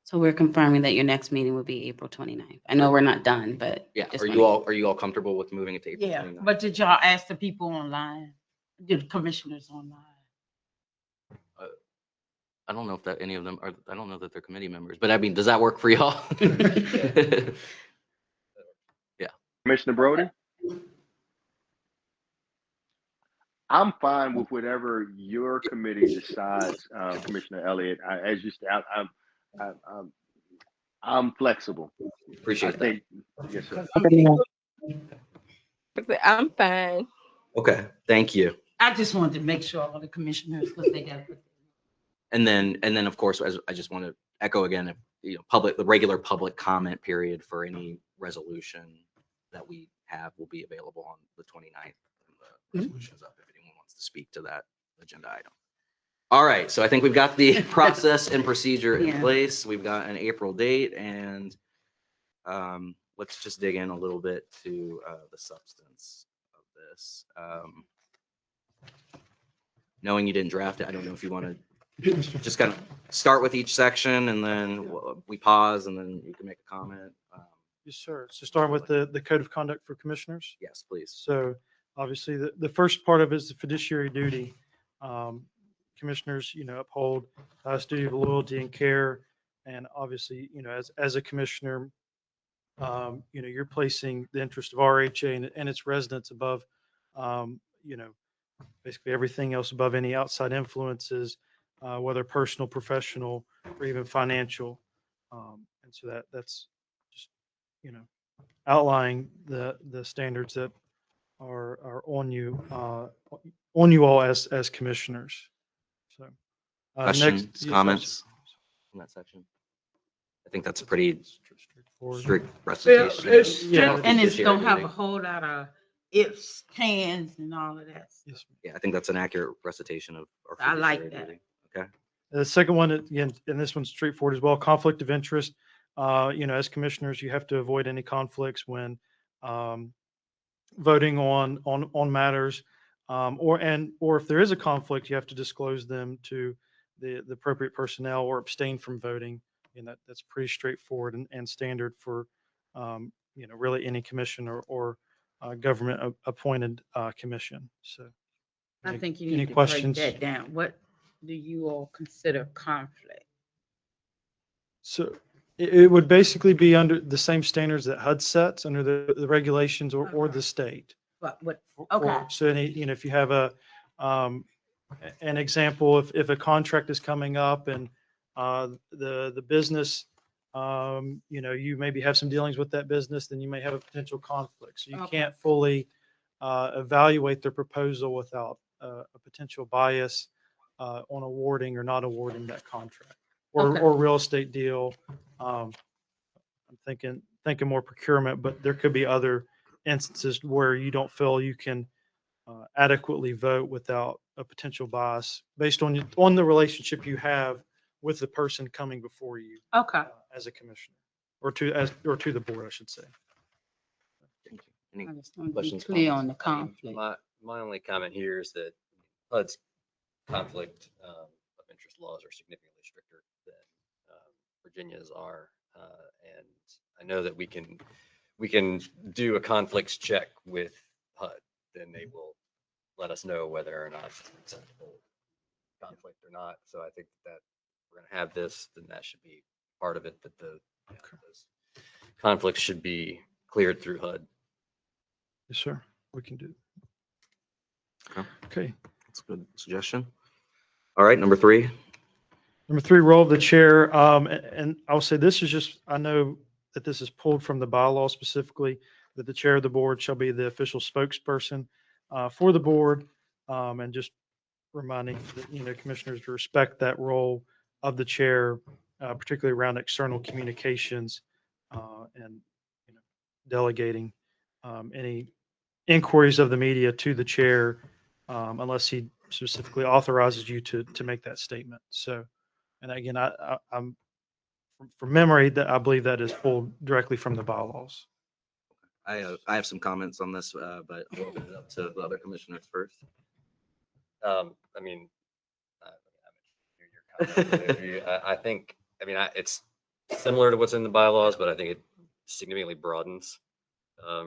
So we're confirming that your next meeting will be April 29th. I know we're not done, but. Yeah. just Are wanna- you all comfortable with moving it to April Yeah, 29th? but did y'all ask the people online? Did the commissioners online? I don't know if that any of them are, I don't know that they're committee members, but I mean, does that work for y'all? Commissioner Brody? I'm fine with whatever your committee decides, Commissioner Elliott. As you said, I'm flexible. I Appreciate that. think, yes, sir. I'm fine. Okay, thank you. I just wanted to make sure all the commissioners, because they got. And then of course, as I just want to echo again, if, the regular public comment period for any resolution that we have will be available on the 29th. And the resolution is up if anyone wants to speak to that agenda item. All right, so I think we've got the process and procedure in Yeah. place. We've got an April date, and let's just dig in a little bit to the substance of this. Knowing you didn't draft it, I don't know if you want to just kind of start with each section and then we pause and then you can make a comment. Yes, sir. So starting with the code of conduct for commissioners. Yes, please. So obviously the first part of it is the fiduciary duty. Commissioners, uphold highest duty of loyalty and care. And obviously, as a commissioner, you're placing the interest of RHA and its residents above, basically everything else, above any outside influences, whether personal, professional, or even financial. And so that's just, outlining the standards that are on you all as commissioners. So Questions, next, yes, comments in that section? I think that's a pretty straightforward. strict Well, recitation. it's Yeah. strict, and it's fiduciary don't have duty. a whole lot of ifs, cans, and all of that. Yes, Yeah, I think that's an accurate recitation of our I like fiduciary that. duty. Okay. The second one, again, and this one's straightforward as well, conflict of interest. As commissioners, you have to avoid any conflicts when voting on matters, or if there is a conflict, you have to disclose them to the appropriate personnel or abstain from voting. And that's pretty straightforward and standard for really any commission or government appointed commission. So I think you any need to break questions? that down. What do you all consider conflict? So it would basically be under the same standards that HUD sets under the regulations or the state. What, Or- So if you have an example, if a contract is coming up and the business, you maybe have some dealings with that business, then you may have a potential conflict. So you Okay. can't fully evaluate their proposal without a potential bias on awarding or not awarding that contract Okay. or real estate deal. I'm thinking more procurement, but there could be other instances where you don't feel you can adequately vote without a potential bias based on the relationship you have with the person coming before you Okay. as a commissioner or to the board, I should say. Thank you. Any I just want to be questions, clear comments? on the conflict. My only comment here is that HUD's conflict of interest laws are significantly stricter than Virginia's are. And I know that we can do a conflicts check with HUD, then they will let us know whether or not it's an acceptable conflict or not. So I think that we're going to have this, then that should be part of it, that those conflicts should be cleared through HUD. Yes, sir. We can do. Okay. Okay. That's a good suggestion. All right, number 3. Number 3, role of the chair. And I'll say this is just, I know that this is pulled from the bylaw specifically, that the chair of the board shall be the official spokesperson for the board. And just reminding commissioners to respect that role of the chair, particularly around external communications and delegating any inquiries of the media to the chair, unless he specifically authorizes you to make that statement. So, and again, I'm from memory that I believe that is pulled directly from the bylaws. I have some comments on this, but I'll open it up to the other commissioners first. I mean, I think, it's similar to what's in the bylaws, but I think it significantly broadens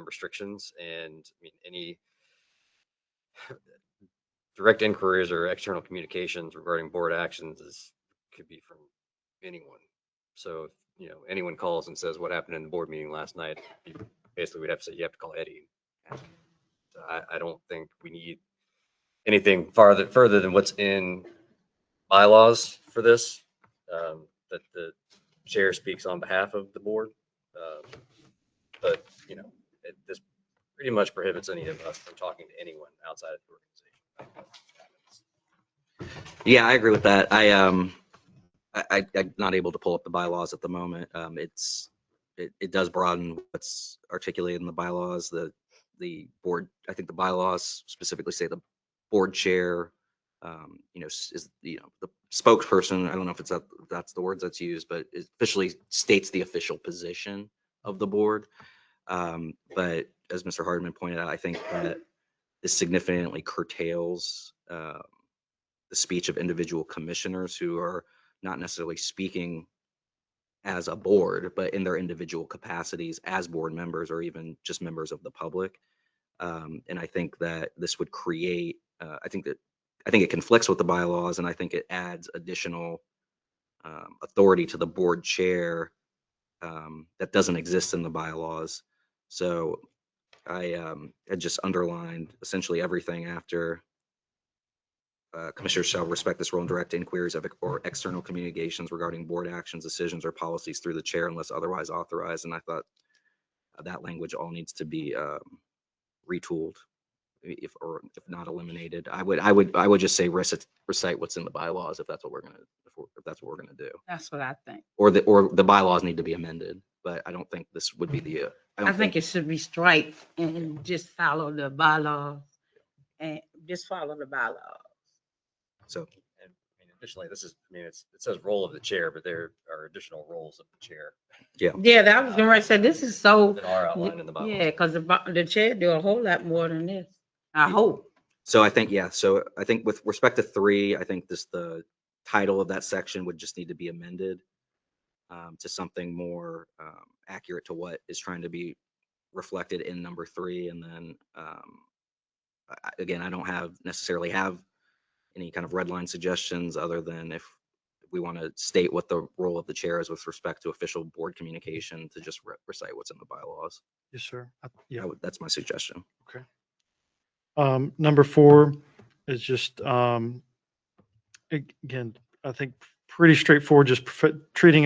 restrictions. And I mean, any direct inquiries or external communications regarding board actions could be from anyone. So if anyone calls and says what happened in the board meeting last night, basically we'd have to say you have to call Eddie. So I don't think we need anything further than what's in bylaws for this, that the chair speaks on behalf of the board. But this pretty much prohibits any of us from talking to anyone outside of the organization. Yeah, I agree with that. I'm not able to pull up the bylaws at the moment. It does broaden what's articulated in the bylaws. The board, I think the bylaws specifically say the board chair is, the spokesperson. I don't know if that's the words that's used, but it officially states the official position of the board. But as Mr. Hardman pointed out, I think that this significantly curtails the speech of individual commissioners who are not necessarily speaking as a board, but in their individual capacities as board members or even just members of the public. And I think that this would create, I think it conflicts with the bylaws, and I think it adds additional authority to the board chair that doesn't exist in the bylaws. So I had just underlined essentially everything after commissioners shall respect this role and direct inquiries or external communications regarding board actions, decisions, or policies through the chair unless otherwise authorized. And I thought that language all needs to be retooled, if not eliminated. I would just say recite what's in the bylaws if that's what we're gonna do. That's what I think. Or the bylaws need to be amended, but I don't think this would be the. I think it should be straight and just follow the bylaws and just follow the bylaws. So. And additionally, it says role of the chair, but there are additional roles of the chair Yeah, that was gonna say, this is so, that are outlined in the bylaws. yeah, because the chair do a whole lot more than this. I hope. So I think, so I think with respect to 3, I think the title of that section would just need to be amended to something more accurate to what is trying to be reflected in number 3. And then again, I don't necessarily have any kind of red line suggestions other than if we want to state what the role of the chair is with respect to official board communication, to just recite what's in the bylaws. Yes, sir. Yeah. That's my suggestion. Okay. Number 4 is just, again, I think pretty straightforward, just treating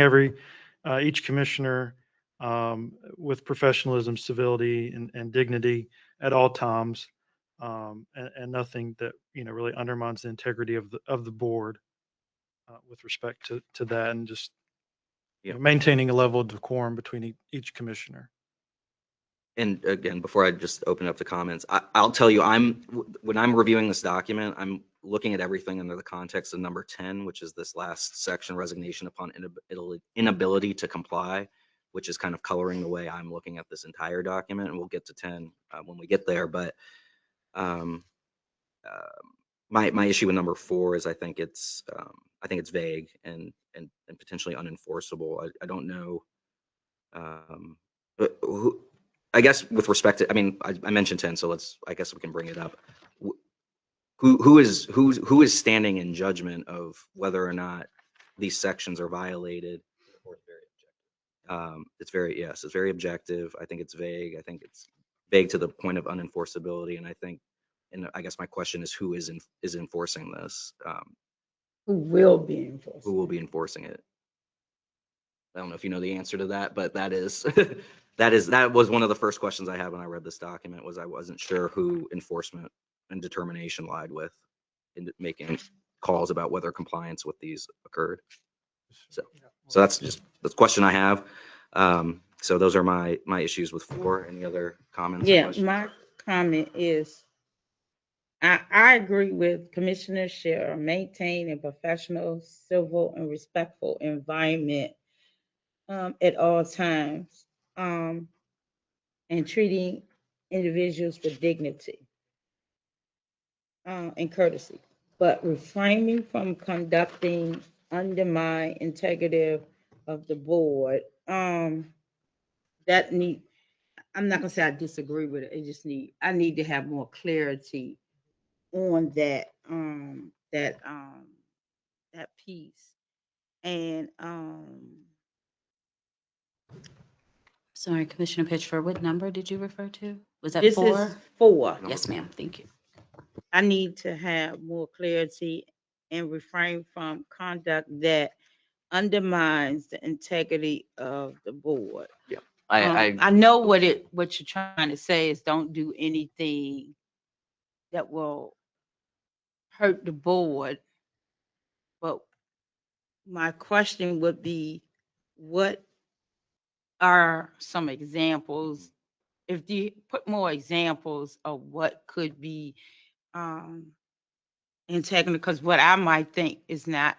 each commissioner with professionalism, civility, and dignity at all times, and nothing that, really undermines the integrity of the board with respect to that, and just maintaining a level of decorum between each commissioner. And again, before I just open up the comments, I'll tell you, when I'm reviewing this document, I'm looking at everything under the context of number 10, which is this last section, resignation upon inability to comply, which is kind of coloring the way I'm looking at this entire document. And we'll get to 10 when we get there. But my issue with number 4 is I think it's vague and potentially unenforceable. I don't know. I guess with respect to, I mentioned 10, so I guess we can bring it up. Who is standing in judgment of whether or not these sections are violated? It's very objective. I think it's vague. I think it's vague to the point of unenforceability. And I guess my question is, who is enforcing this? Who will be enforcing? Who will be enforcing it? I don't know if you know the answer to that, but that was one of the first questions I had when I read this document. Was I wasn't sure who enforcement and determination lied with in making calls about whether compliance with these occurred. So that's just the question I have. So those are my issues with 4. Any other comments? Yeah, my comment is, I agree with Commissioner Share, maintain a professional, civil, and respectful environment at all times, and treating individuals with dignity and courtesy, but refraining from conducting undermine integrity of the board. I'm not gonna say I disagree with it. I need to have more clarity on that piece. And Sorry, Commissioner Pitchford, what number did you refer to? Was that this 4? is 4. Yes, ma'am. Thank you. I need to have more clarity and refrain from conduct that undermines the integrity of the board. Yeah, I know what you're trying to say is don't do anything that will hurt the board. But my question would be, what are some examples? If you put more examples of what could be integrity, because what I might think is not,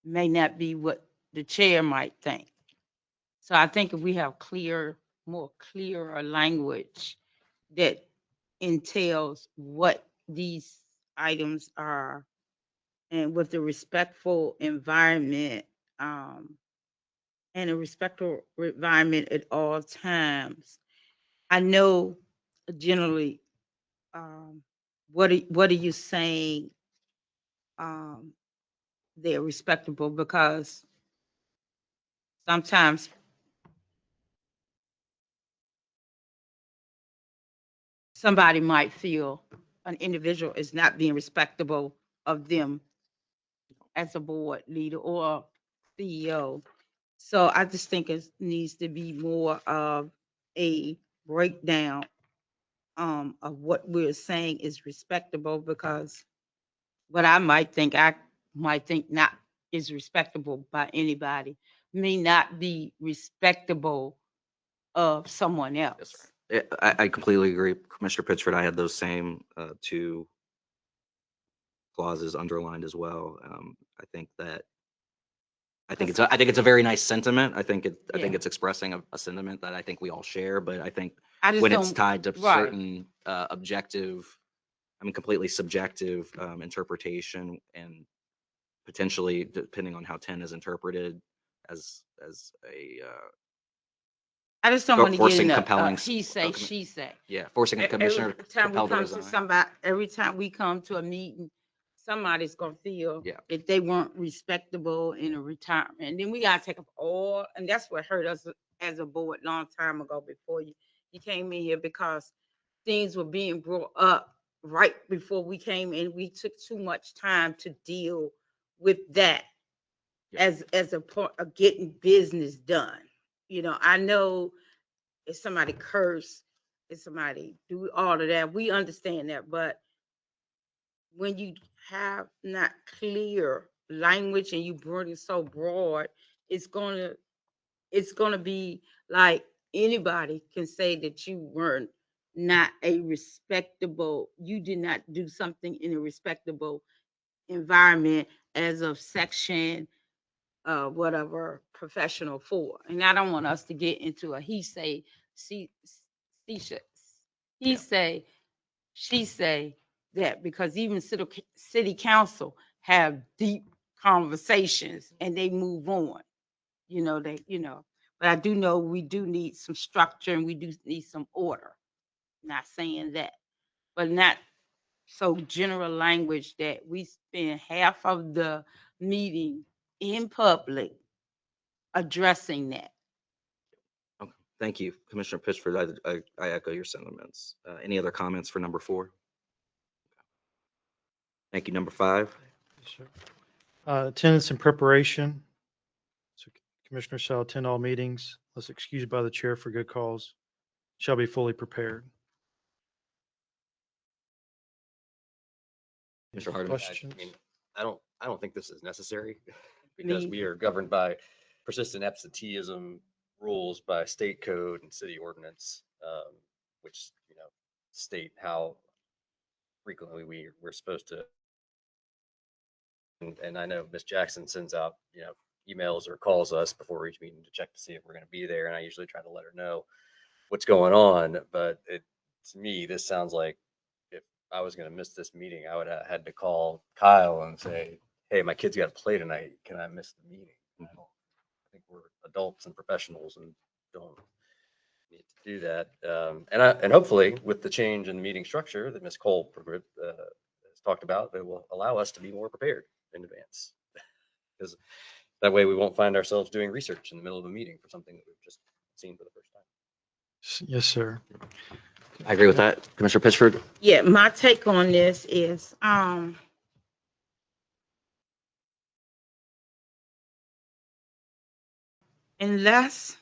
may not be what the chair might think. So I think if we have more clearer language that entails what these items are, and with the respectful environment, and a respectful environment at all times. I know generally, what are you saying? They're respectable because sometimes somebody might feel an individual is not being respectable of them as a board leader or CEO. So I just think it needs to be more of a breakdown of what we're saying is respectable, because what I might think not is respectable by anybody may not be respectable of someone Yes, else. sir. I completely agree. Commissioner Pittsford, I had those same two clauses underlined as well. I think it's a very nice sentiment. I think Yeah. it's expressing a sentiment that I think we all share, but I think I just when it's don't, tied to right. certain completely subjective interpretation, and potentially, depending on how 10 is interpreted as a I just don't want to get forcing in compelling he say, commi- she say. yeah, forcing a commissioner Every time we compelled to come to resign. somebody, every time we come to a meeting, somebody's gonna feel Yeah. that they weren't respectable in a retirement. And then we gotta take up all, and that's what hurt us as a board long time ago before you came in here, because things were being brought up right before we came in. We took too much time to deal with that Yeah. as a part of getting business done. You know, I know if somebody curse, if somebody do all of that, we understand that. But when you have not clear language and you bring it so broad, it's gonna be like anybody can say that you weren't not a respectable, you did not do something in a respectable environment as of section whatever professional for. And I don't want us to get into a he say, she should, he Yeah. say, she say that, because even city council have deep conversations and they move on. But I do know we do need some structure and we do need some order. Not saying that, but not so general language that we spend half of the meeting in public addressing that. Okay. Thank you, Commissioner Pittsford. I echo your sentiments. Any other comments for number 4? Thank you. Number 5. Yes, sir. Attendance and preparation. So Commissioner shall attend all meetings unless excused by the chair for good cause. Shall be fully prepared. Mr. Hardeman. Questions? I mean, I don't think this is necessary because Me- we are governed by persistent absenteeism rules by state code and city ordinance, which, state how frequently we're supposed to. And I know Ms. Jackson sends out, emails or calls us before each meeting to check to see if we're going to be there. And I usually try to let her know what's going on. But to me, this sounds like if I was going to miss this meeting, I would have had to call Kyle and say, hey, my kid's got to play tonight. Can I miss the meeting? I think we're adults and professionals and don't need to do that. And hopefully with the change in the meeting structure that Ms. Cole has talked about, that will allow us to be more prepared in advance. Because that way we won't find ourselves doing research in the middle of a meeting for something that we've just seen for the first time. Yes, sir. I agree with that. Commissioner Pittsford. Yeah, my take on this is unless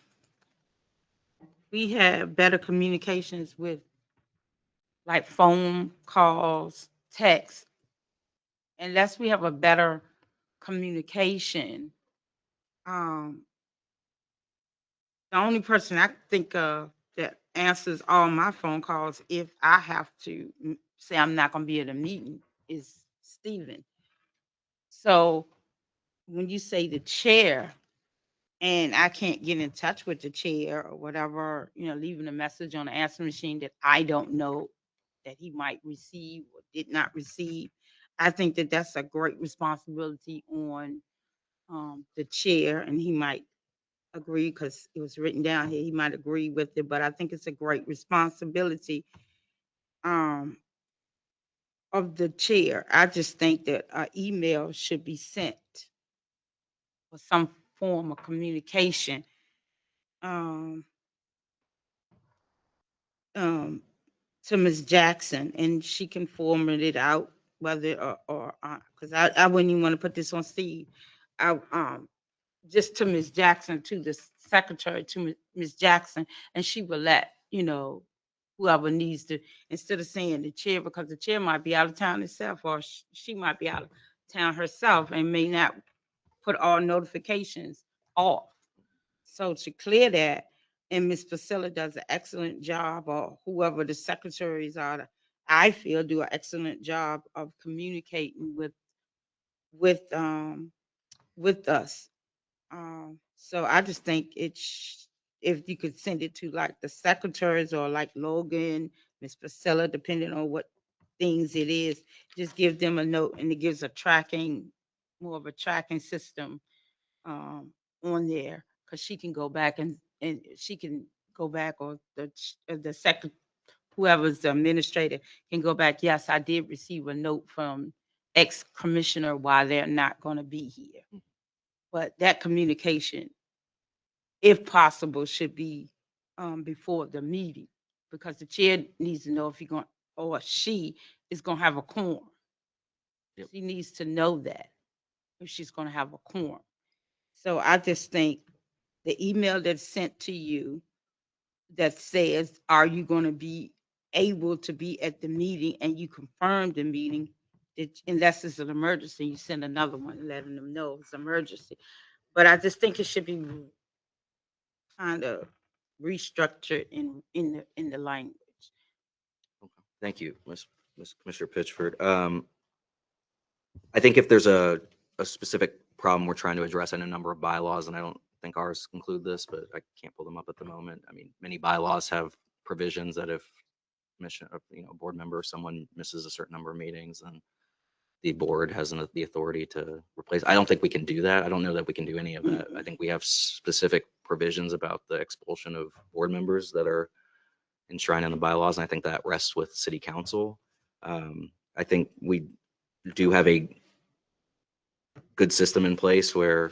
we have better communications with like phone calls, text, unless we have a better communication, the only person I think of that answers all my phone calls if I have to say I'm not going to be at a meeting is Stephen. So when you say the chair, and I can't get in touch with the chair or whatever, leaving a message on the answer machine that I don't know that he might receive or did not receive, I think that that's a great responsibility on the chair, and he might agree because it was written down here. He might agree with it, but I think it's a great responsibility um, of the chair. I just think that an email should be sent or some form of communication um, um, to Ms. Jackson, and she can format it out, whether or because I wouldn't even want to put this on Steve. I just to Ms. Jackson, to the secretary, to Ms. Jackson, and she will let whoever needs to, instead of saying the chair, because the chair might be out of town herself, or she might be out of town herself and may not put all notifications off. So to clear that, and Ms. Priscilla does an excellent job, or whoever the secretaries are, I feel do an excellent job of communicating with um with us. So I just think if you could send it to like the secretaries or like Logan, Miss Priscilla, depending on what things it is, just give them a note, and it gives a tracking, more of a tracking system on there, because she can go back and she can go back, or the second, whoever's the administrator can go back. Yes, I did receive a note from ex commissioner while they're not going to be here, but that communication, if possible, should be before the meeting, because the chair needs to know if he's going, or she is going to have a quorum. Yep. She needs to know that if she's going to have a quorum. So I just think the email that's sent to you that says, are you going to be able to be at the meeting, and you confirm the meeting, that unless it's an emergency, you send another one letting them know it's an emergency. But I just think it should be kind of restructured in the language. Thank you, Ms. Commissioner Pitchford. I think if there's a specific problem we're trying to address in a number of bylaws, and I don't think ours include this, but I can't pull them up at the moment. I mean, many bylaws have provisions that if board member, someone misses a certain number of meetings, and the board has the authority to replace. I don't think we can do that. I don't know that we can do any of that. I think we have specific provisions about the expulsion of board members that are enshrined in the bylaws, and I think that rests with city council. I think we do have a good system in place where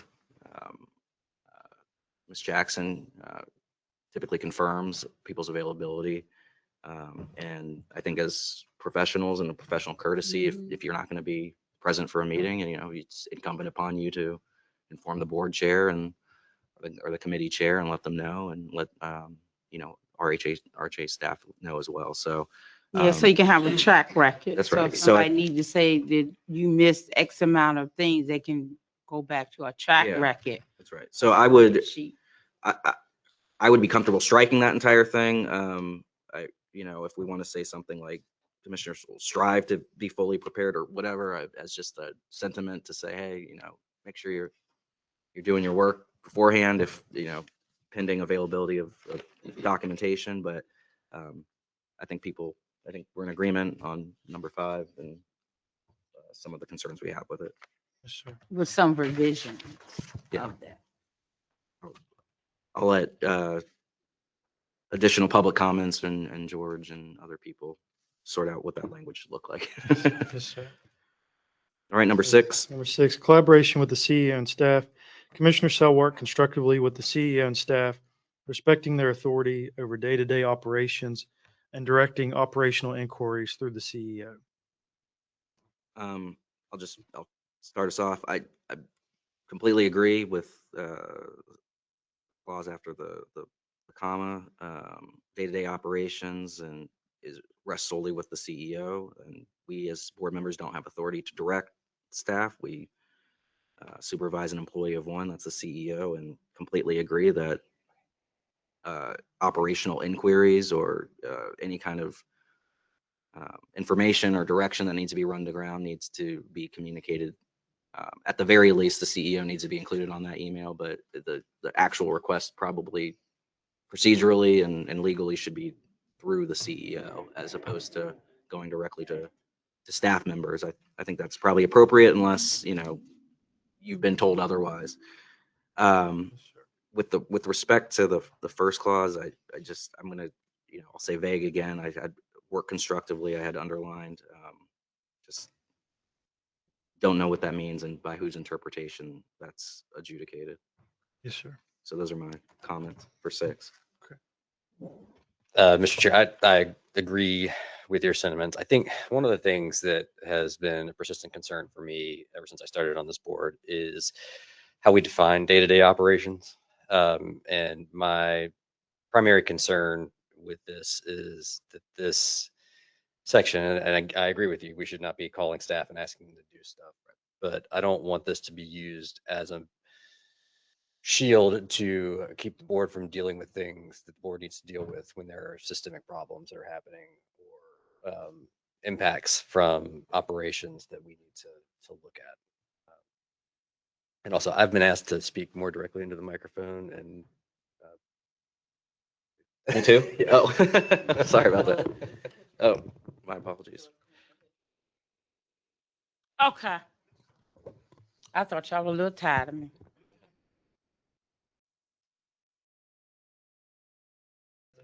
Ms. Jackson typically confirms people's availability. And I think as professionals and a professional courtesy, if you're not going to be present for a meeting, and it's incumbent upon you to inform the board chair or the committee chair and let them know, and let RHA staff know as well. So Yeah, so you can have a track record. That's So right. if So somebody need to say that you missed X amount of things, they can go back to a track Yeah. record. that's right. So I would sheet. I would be comfortable striking that entire thing. If we want to say something like commissioners will strive to be fully prepared or whatever, as just a sentiment to say, hey, make sure you're doing your work beforehand, if pending availability of documentation. But I think we're in agreement on number 5 and some of the concerns we have with it. Yes, sir. With some revision Yeah. of that. I'll let additional public comments and George and other people sort out what that language should look like. Yes, sir. All right, number 6. Number 6, collaboration with the CEO and staff. Commissioners shall work constructively with the CEO and staff, respecting their authority over day-to-day operations and directing operational inquiries through the CEO. I'll start us off. I completely agree with clause after the comma. Day-to-day operations and rests solely with the CEO, and we as board members don't have authority to direct staff. We supervise an employee of one, that's the CEO, and completely agree that operational inquiries or any kind of information or direction that needs to be run to ground needs to be communicated. At the very least, the CEO needs to be included on that email, but the actual request probably procedurally and legally should be through the CEO as opposed to going directly to staff members. I think that's probably appropriate unless, you've been told otherwise. With respect to the first clause, I'm gonna, I'll say vague again. I'd work constructively. I had underlined, just don't know what that means and by whose interpretation that's adjudicated. Yes, sir. So those are my comments for 6. Mr. Chair, I agree with your sentiments. I think one of the things that has been a persistent concern for me ever since I started on this board is how we define day-to-day operations. And my primary concern with this is that this section, and I agree with you, we should not be calling staff and asking them to do stuff, but I don't want this to be used as a shield to keep the board from dealing with things that the board needs to deal with when there are systemic problems that are happening or impacts from operations that we need to look at. And also, I've been asked to speak more directly into the microphone, and Me too? Oh, sorry about that. Oh, my apologies. Okay. I thought y'all were a little tired of me.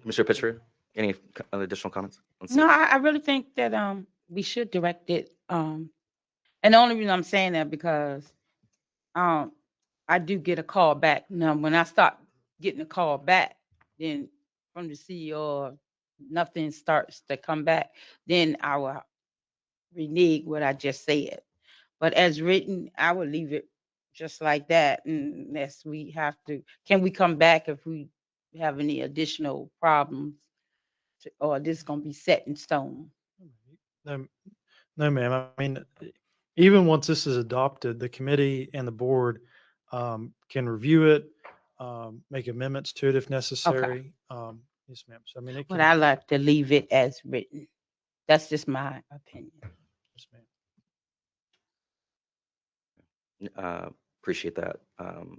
Mr. Pitcher, any additional comments? on No, 6? I really think that we should direct it. And the only reason I'm saying that because I do get a call back. Now, when I start getting a call back, then from the CEO, nothing starts to come back, then I will renege what I just said. But as written, I would leave it just like that unless we have to. Can we come back if we have any additional problems? Or this going to be set in stone? No, no, ma'am. I mean, even once this is adopted, the committee and the board can review it, make amendments to it if necessary. Yes, ma'am. So I mean, it But can. I like to leave it as written. That's just my opinion. Yes, ma'am. Appreciate that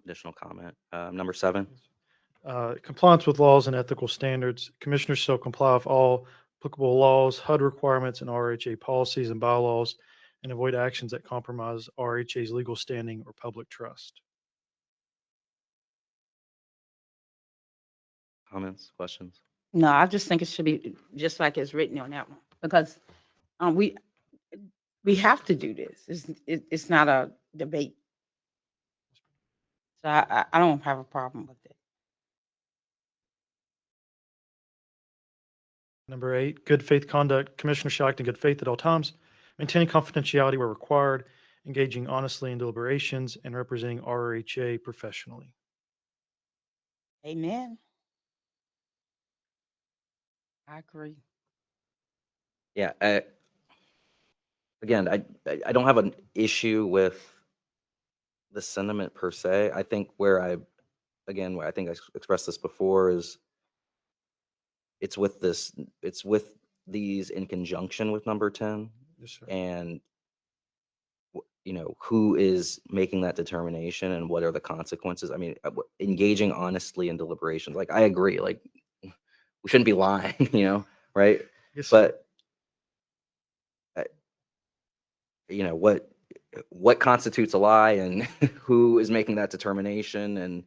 additional comment. Number 7. Compliance with laws and ethical standards. Commissioners shall comply with all applicable laws, HUD requirements, and RRHA policies and bylaws, and avoid actions that compromise RRHA's legal standing or public trust. Comments, questions? No, I just think it should be just like it's written on that one because we have to do this. It's not a debate. So I don't have a problem with it. Number 8, good faith conduct. Commissioners shall act in good faith at all times, maintaining confidentiality where required, engaging honestly in deliberations, and representing RRHA professionally. Amen. I agree. Yeah. Again, I don't have an issue with the sentiment per se. I think where I think I expressed this before is it's with these in conjunction with number 10. Yes, sir. And who is making that determination and what are the consequences. I mean, engaging honestly in deliberations, like I agree, like we shouldn't be lying, right? Yes, sir. But what constitutes a lie and who is making that determination, and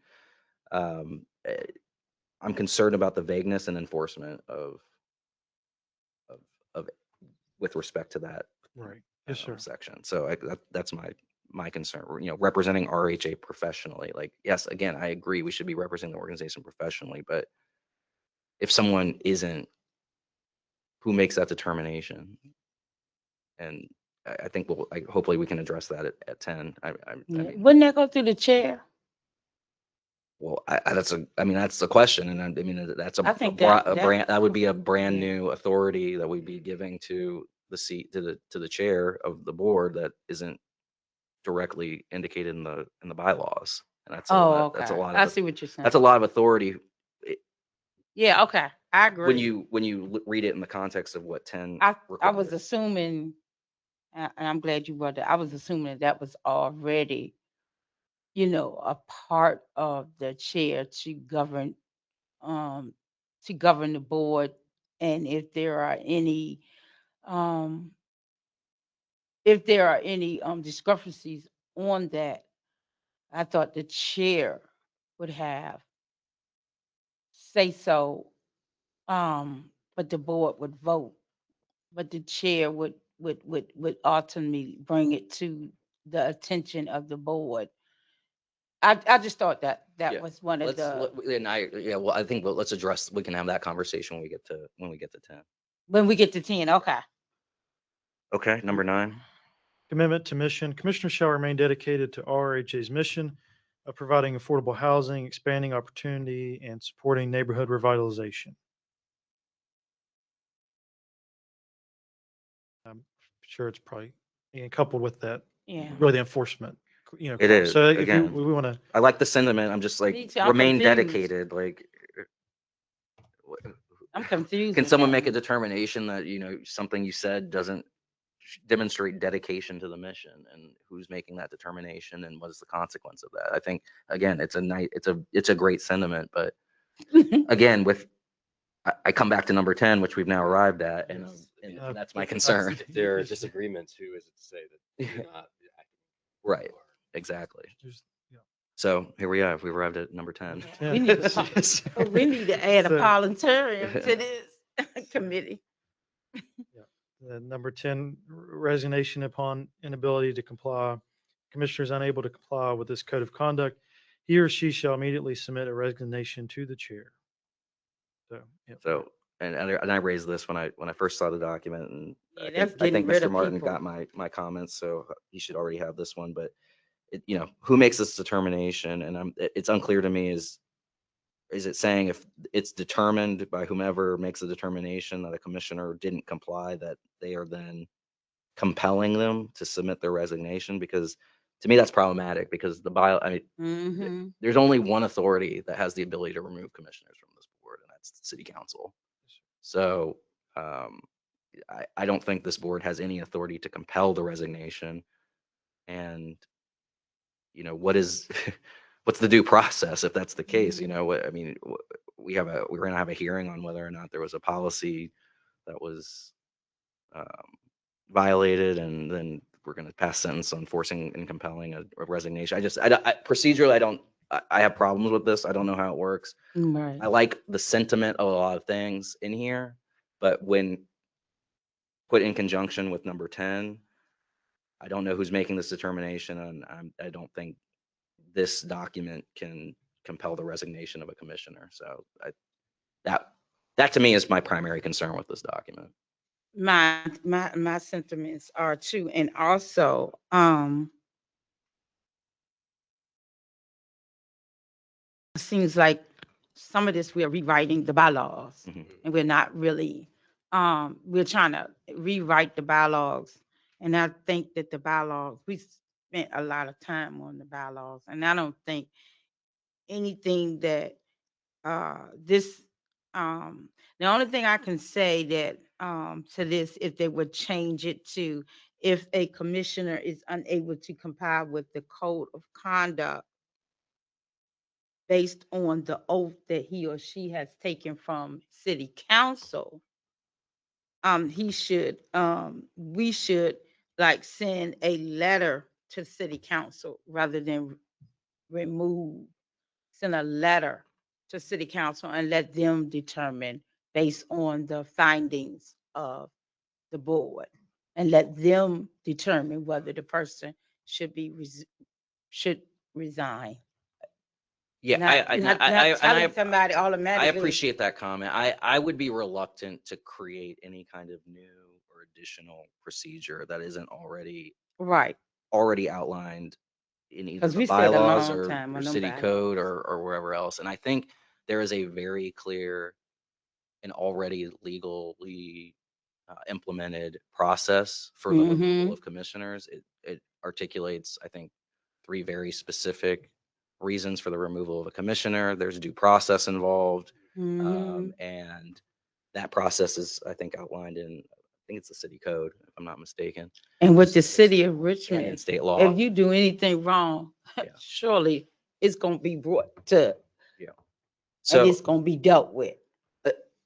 I'm concerned about the vagueness and enforcement of with respect to that Right. Yes, sir. section. So that's my concern. Representing RRHA professionally. Like, yes, again, I agree we should be representing the organization professionally, but if someone isn't, who makes that determination? And I think hopefully we can address that at 10. I mean, Wouldn't that go through the chair? well, that's the question, and I mean that's I think that would be a brand yeah. new authority that we'd be giving to the seat to the chair of the board that isn't directly indicated in the bylaws, and that's a lot. Okay. That's a lot. I see what you're saying. That's a lot of authority. Yeah. Okay. I agree. when you read it in the context of what 10 I was requires. assuming, and I'm glad you brought that. I was assuming that was already, a part of the chair um, to govern the board, and um, if there are any discrepancies on that, I thought the chair would have say so, but the board would vote, but the chair would ultimately bring it to the attention of the board. I just thought that Yeah. was one of the, Well, I think let's address, we can have that conversation when we get to 10. when we get to 10, okay. Okay, number 9. Commitment to mission. Commissioners shall remain dedicated to RRHA's mission of providing affordable housing, expanding opportunity, and supporting neighborhood revitalization. I'm sure it's probably, and coupled with that, Yeah. really the enforcement, It clause. is, So if again. we want to, I like the sentiment. I'm just Me like, too, I'm remain confused. dedicated. Like, I'm confused. can with someone that make a one. determination that, something you said doesn't demonstrate dedication to the mission, and who's making that determination and what is the consequence of that? I think, again, it's a great sentiment, but again, I come back to number 10, which we've now arrived at, and that's my concern. If there are disagreements, who is it to say that you're not acting? Right, exactly. just, So here we are. We've arrived at number 10. yeah. We need to, we need to add a So- parliamentarian to this committee. Number 10, resignation upon inability to comply. Commissioner is unable to comply with this code of conduct. He or she shall immediately submit a resignation to the chair. So, yep. So, and I raised this when I first saw the document, and Yeah, I that's think getting rid Mr. of Martin people. got my comments, so he should already have this one. But who makes this determination? And it's unclear to me. Is it saying if it's determined by whomever makes the determination that a commissioner didn't comply, that they are then compelling them to submit their resignation? Because to me, that's problematic, because Mm-hmm. there's only one authority that has the ability to remove commissioners from this board, and that's the city council. So I don't think this board has any authority to compel the resignation. And what's the due process if that's the case? We're going to have a hearing on whether or not there was a policy that was violated, and then we're going to pass sentence on forcing and compelling a resignation. Procedurally, I have problems with this. I don't know how it works. Right. I like the sentiment of a lot of things in here, but when put in conjunction with number 10, I don't know who's making this determination, and I don't think this document can compel the resignation of a commissioner. So that to me is my primary concern with this document. My sentiments are too, and also it seems like some of this we are rewriting the bylaws, Mhm. and we're not really we're trying to rewrite the bylaws, and I think that the bylaws, we spent a lot of time on the bylaws, and I don't think anything that this the only thing I can say that to this, if they would change it to, if a commissioner is unable to comply with the code of conduct based on the oath that he or she has taken from city council, we should like send a letter to city council rather than send a letter to city council and let them determine based on the findings of the board, and let them determine whether the person should should resign. Yeah, Not telling somebody I automatically. appreciate that comment. I would be reluctant to create any kind of new or additional procedure that isn't already Right. outlined in either 'Cause the we spent a bylaws long or time on them city bylaws. code or wherever else. And I think there is a very clear and already legally implemented process for the removal of commissioners. It articulates, I think, 3 very specific reasons for the removal of a commissioner. There's due process involved. Mhm. And that process is, I think, outlined in, I think it's the city code, if I'm not mistaken, And with the city of and in Richmond, state law. if you do anything wrong, Yeah. surely it's gonna be brought to, Yeah. and So, it's gonna be dealt with.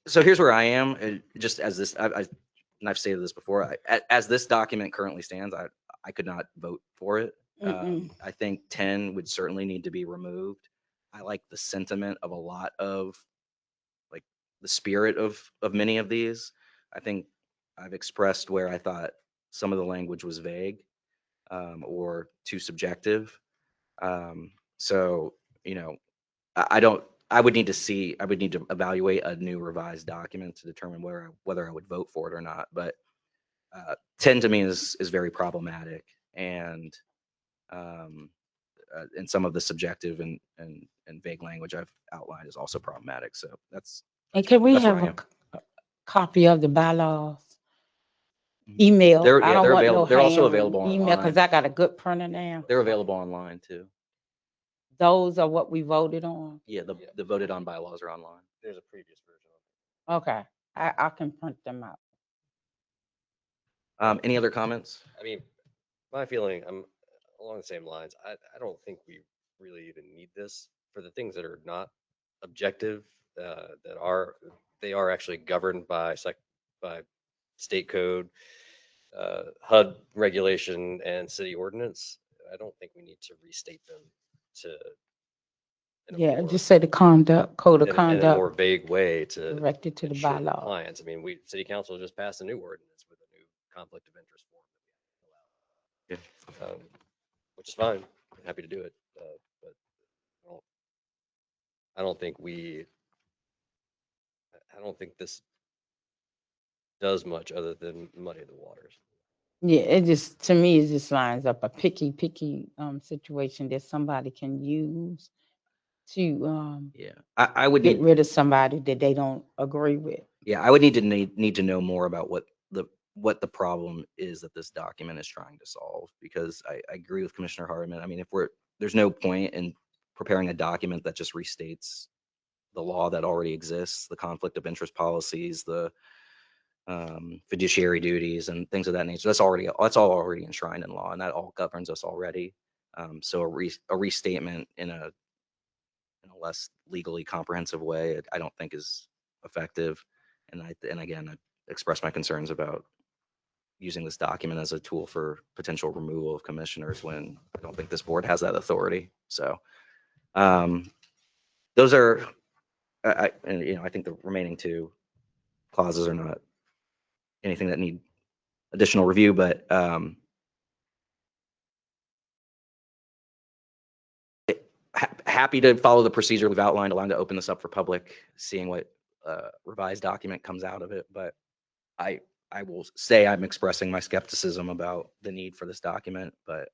so here's where I am, just as this, and I've stated this before, as this document currently stands, I could not vote for it. I think 10 would certainly need to be removed. I like the sentiment of a lot of, like, the spirit of many of these. I think I've expressed where I thought some of the language was vague, or too subjective. So, you know, I don't, I would need to see, I would need to evaluate a new revised document to determine whether I would vote for it or not. But 10 to me is very problematic, and some of the subjective and vague language I've outlined is also problematic. So And can we that's where have I a am. copy of the bylaws? Mhm. Email. They're, I yeah, don't they're want no available. They're also handwritten available email, because online. I got a good printer now. They're available online too. Those are what we voted on. Yeah, the voted on bylaws are online. There's a previous version. Okay, I can print them out. Any other comments? I mean, my feeling, I'm along the same lines. I don't think we really even need this for the things that are not objective, they are actually governed by by state code, HUD regulation, and city ordinance. I don't think we need to restate them to in a Yeah, more just say the conduct, code of in a more conduct vague way to directed to the ensure bylaw. compliance. I mean, city council just passed a new ordinance with a new conflict of interest form that we allow, which is fine. I'm happy to do it, but I don't think I don't think this does much other than muddy the waters. Yeah, it just, to me, it just lines up a picky situation that somebody can use to Yeah, I would get need, rid of somebody that they don't agree with. yeah, I would need to know more about what the problem is that this document is trying to solve, because I agree with Commissioner Hardeman. I mean, there's no point in preparing a document that just restates the law that already exists, the conflict of interest policies, the fiduciary duties and things of that nature. That's all already enshrined in law, and that all governs us already. So a restatement in a less legally comprehensive way, I don't think is effective. And again, I expressed my concerns about using this document as a tool for potential removal of commissioners when I don't think this board has that authority. So those are, and I think the remaining two clauses are not anything that need additional review, but happy to follow the procedure we've outlined, allowing to open this up for public, seeing what revised document comes out of it. But I will say I'm expressing my skepticism about the need for this document. But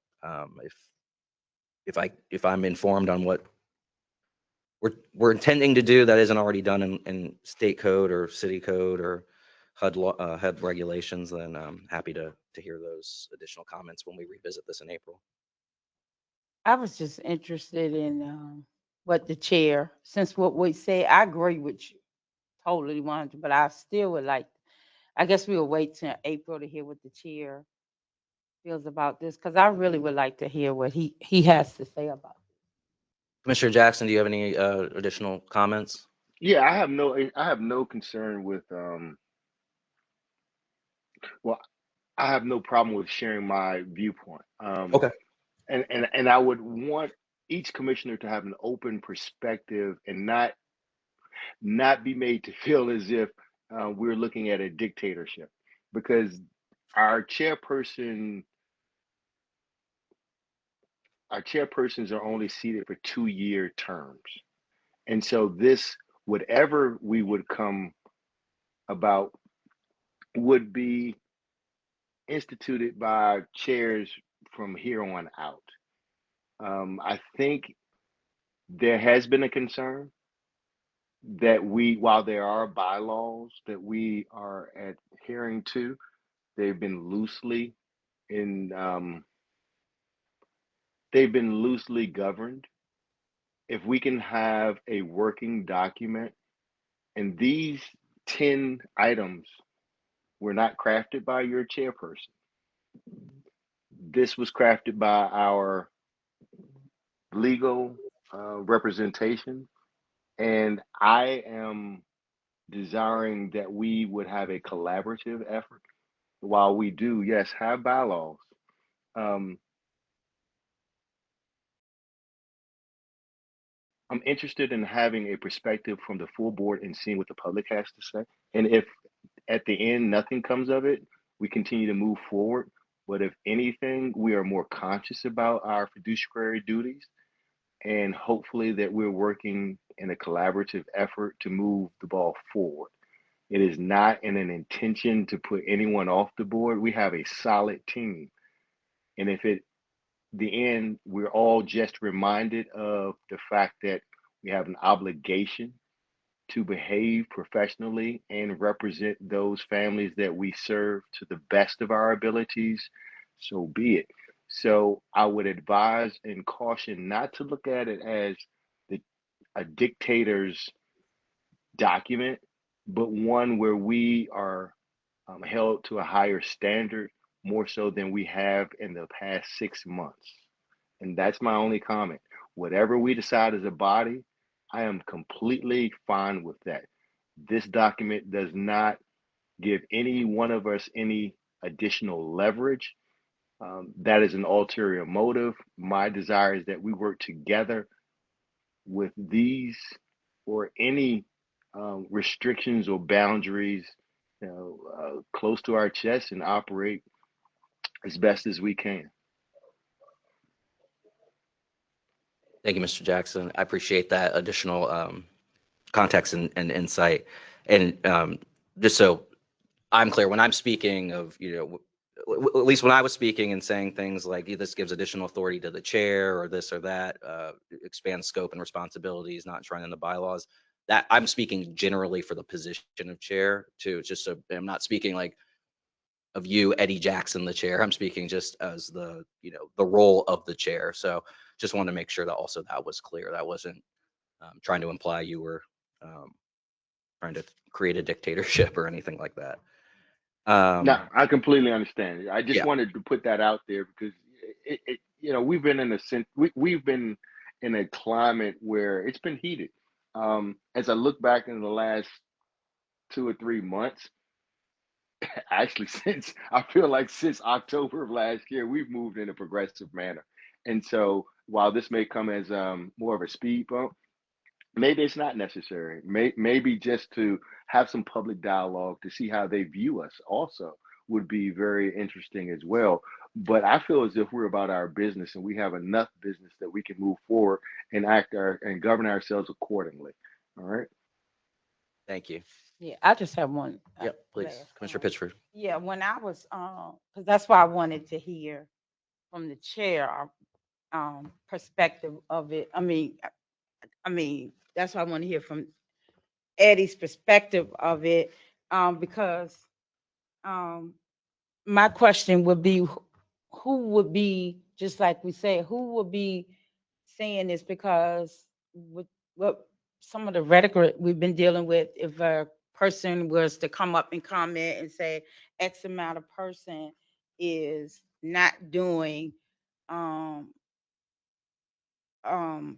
if I'm informed on what we're intending to do that isn't already done in state code or city code or HUD regulations, then I'm happy to hear those additional comments when we revisit this in April. I was just interested in what the chair, since what we say, I agree with you totally 100, but I still would like, I guess we'll wait till April to hear what the chair feels about this, because I really would like to hear what he has to say about it. Commissioner Jackson, do you have any additional comments? Yeah, I have no concern with well, I have no problem with sharing my viewpoint. Okay. And I would want each commissioner to have an open perspective and not be made to feel as if we're looking at a dictatorship, because our chairperson our chairpersons are only seated for 2-year terms. And so whatever we would come about would be instituted by chairs from here on out. I think there has been a concern that while there are bylaws that we are adhering to, they've been in, they've been loosely governed. If we can have a working document And these 10 items were not crafted by your chairperson. This was crafted by our legal representation. And I am desiring that we would have a collaborative effort while we do, yes, have bylaws. Um, I'm interested in having a perspective from the full board and seeing what the public has to say. And if at the end nothing comes of it, we continue to move forward. But if anything, we are more conscious about our fiduciary duties, and hopefully that we're working in a collaborative effort to move the ball forward. It is not in an intention to put anyone off the board. We have a solid team. And if at the end, we're all just reminded of the fact that we have an obligation to behave professionally and represent those families that we serve to the best of our abilities, so be it. So I would advise and caution not to look at it as a dictator's document, but one where we are held to a higher standard, more so than we have in the past 6 months. And that's my only comment. Whatever we decide as a body, I am completely fine with that. This document does not give any one of us any additional leverage. That is an ulterior motive. My desire is that we work together with these or any restrictions or boundaries, close to our chest and operate as best as we can. Thank you, Mr. Jackson. I appreciate that additional context and insight. And just so I'm clear, when I'm speaking of, at least when I was speaking and saying things like this gives additional authority to the chair or this or that, expands scope and responsibilities not enshrined in the bylaws, that I'm speaking generally for the position of chair too. Just so I'm not speaking like of you, Eddie Jackson, the chair. I'm speaking just as the role of the chair. So just wanted to make sure that also that was clear. That wasn't trying to imply you were trying to create a dictatorship or anything like that. No, I completely understand. I just Yeah. wanted to put that out there because we've been in we've been in a climate where it's been heated. As I look back in the last 2 or 3 months, actually I feel like since October of last year, we've moved in a progressive manner. And so while this may come as more of a speed bump, maybe it's not necessary. Maybe just to have some public dialogue to see how they view us also would be very interesting as well. But I feel as if we're about our business and we have enough business that we can move forward and and govern ourselves accordingly. All right. Thank you. Yeah, I just have one. Yep, please, last Commissioner comment. Pittsford. Yeah, when I was, because that's why I wanted to hear from the chair, perspective of it. I mean, that's why I want to hear from Eddie's perspective of it, because my question would be, who would be, just like we say, who would be saying this? Because with what some of the rhetoric we've been dealing with, if a person was to come up and comment and say X amount of person is not doing um um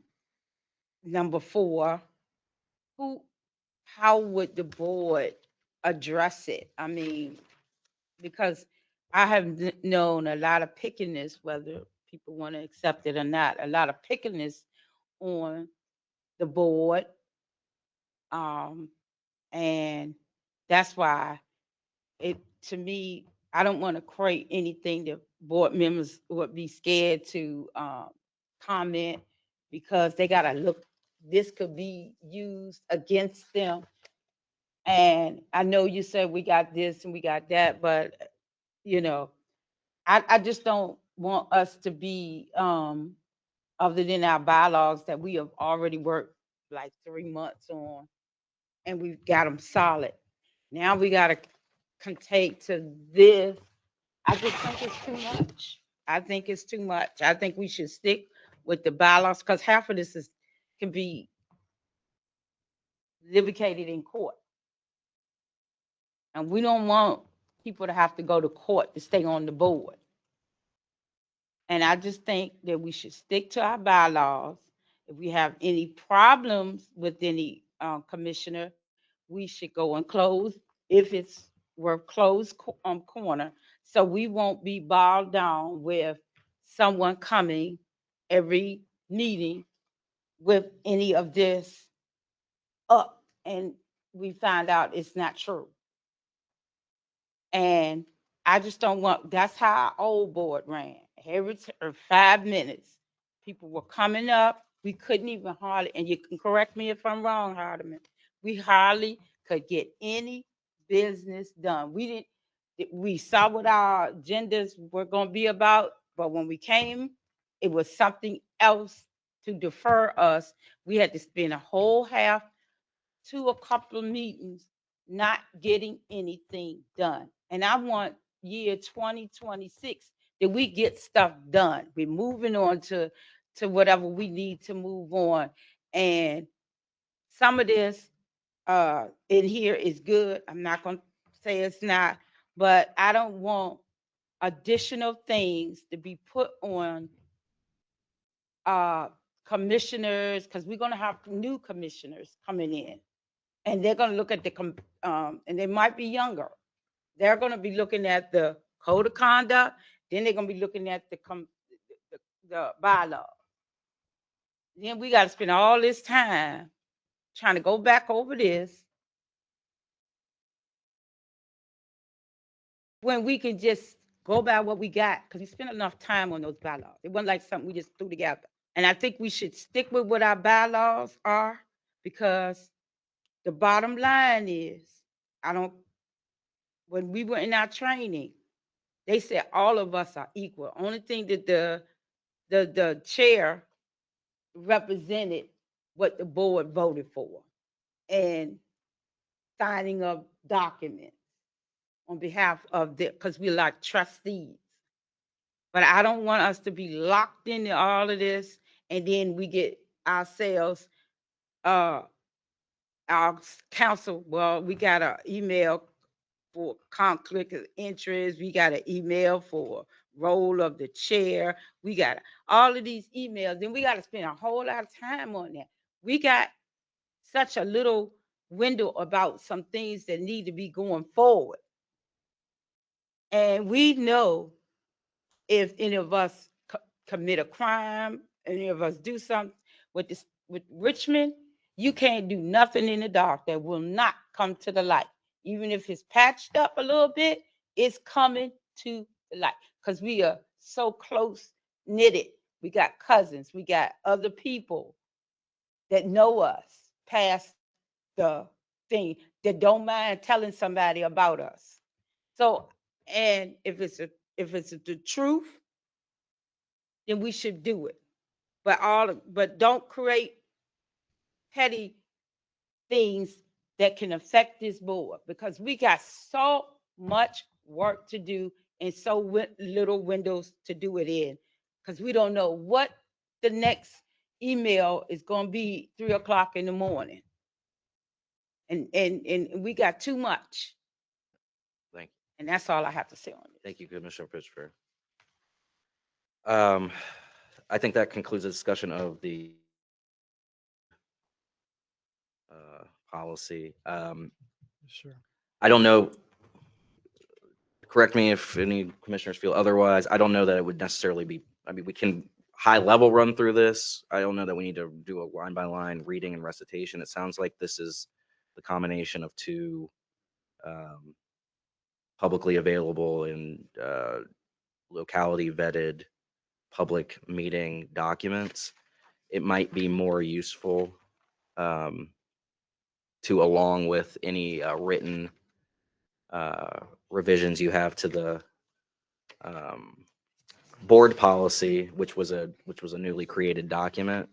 number 4, who how would the board address it? I mean, because I have known a lot of pickiness, whether people want to accept it or not, a lot of pickiness on the board. And that's why to me, I don't want to create anything that board members would be scared to comment, because they got to look, this could be used against them. And I know you said we got this and we got that, but I just don't want us to be, other than our bylaws that we have already worked like 3 months on, and we've got them solid. Now we got to take to this. I just think it's too much. I think it's too much. I think we should stick with the bylaws, because half of this can be litigated in court. And we don't want people to have to go to court to stay on the board. And I just think that we should stick to our bylaws. If we have any problems with any commissioner, we should go and close, if we're closed corner, so we won't be bogged down with someone coming every meeting with any of this up, and we find out it's not true. And I just don't want, that's how our old board ran. Every 5 minutes, people were coming up. We couldn't even hardly, and you can correct me if I'm wrong, Hardeman, we hardly could get any business done. We saw what our agendas were going to be about, but when we came, it was something else to defer us. We had to spend a whole half to a couple of meetings not getting anything done. And I want year 2026 that we get stuff done. We're moving on to whatever we need to move on. And some of this in here is good. I'm not going to say it's not, but I don't want additional things to be put on commissioners, because we're going to have new commissioners coming in. And they're going to look at and they might be younger. They're going to be looking at the code of conduct. Then they're going to be looking at the bylaw. Then we got to spend all this time trying to go back over this when we can just go by what we got, because we spent enough time on those bylaws. It wasn't like something we just threw together. And I think we should stick with what our bylaws are, because the bottom line is, when we were in our training, they said all of us are equal. Only thing that the chair represented what the board voted for, and signing of documents on behalf of because we're like trustees. But I don't want us to be locked into all of this, and then we get ourselves, our council, well, we got an email for conflict of interest. We got an email for role of the chair. We got all of these emails. Then we got to spend a whole lot of time on that. We got such a little window about some things that need to be going forward. And we know if any of us commit a crime, any of us do something with Richmond, you can't do nothing in the dark that will not come to the light. Even if it's patched up a little bit, it's coming to the light, because we are so close knitted. We got cousins, we got other people that know us past the thing, that don't mind telling somebody about us. So, and if it's the truth, then we should do it. But don't create petty things that can affect this board, because we got so much work to do and so little windows to do it in, because we don't know what the next email is going to be 3 o'clock in the morning. And we got too much. Thank you. And that's all I have to say on this. Thank you, Commissioner Pittsburgh. I think that concludes the discussion of the policy. Sure. I don't know, correct me if any commissioners feel otherwise. I don't know that it would necessarily be, I mean, we can high level run through this. I don't know that we need to do a line by line reading and recitation. It sounds like this is the combination of two publicly available and locality vetted public meeting documents. It might be more useful to, along with any written revisions you have to the board policy, which was a newly created document.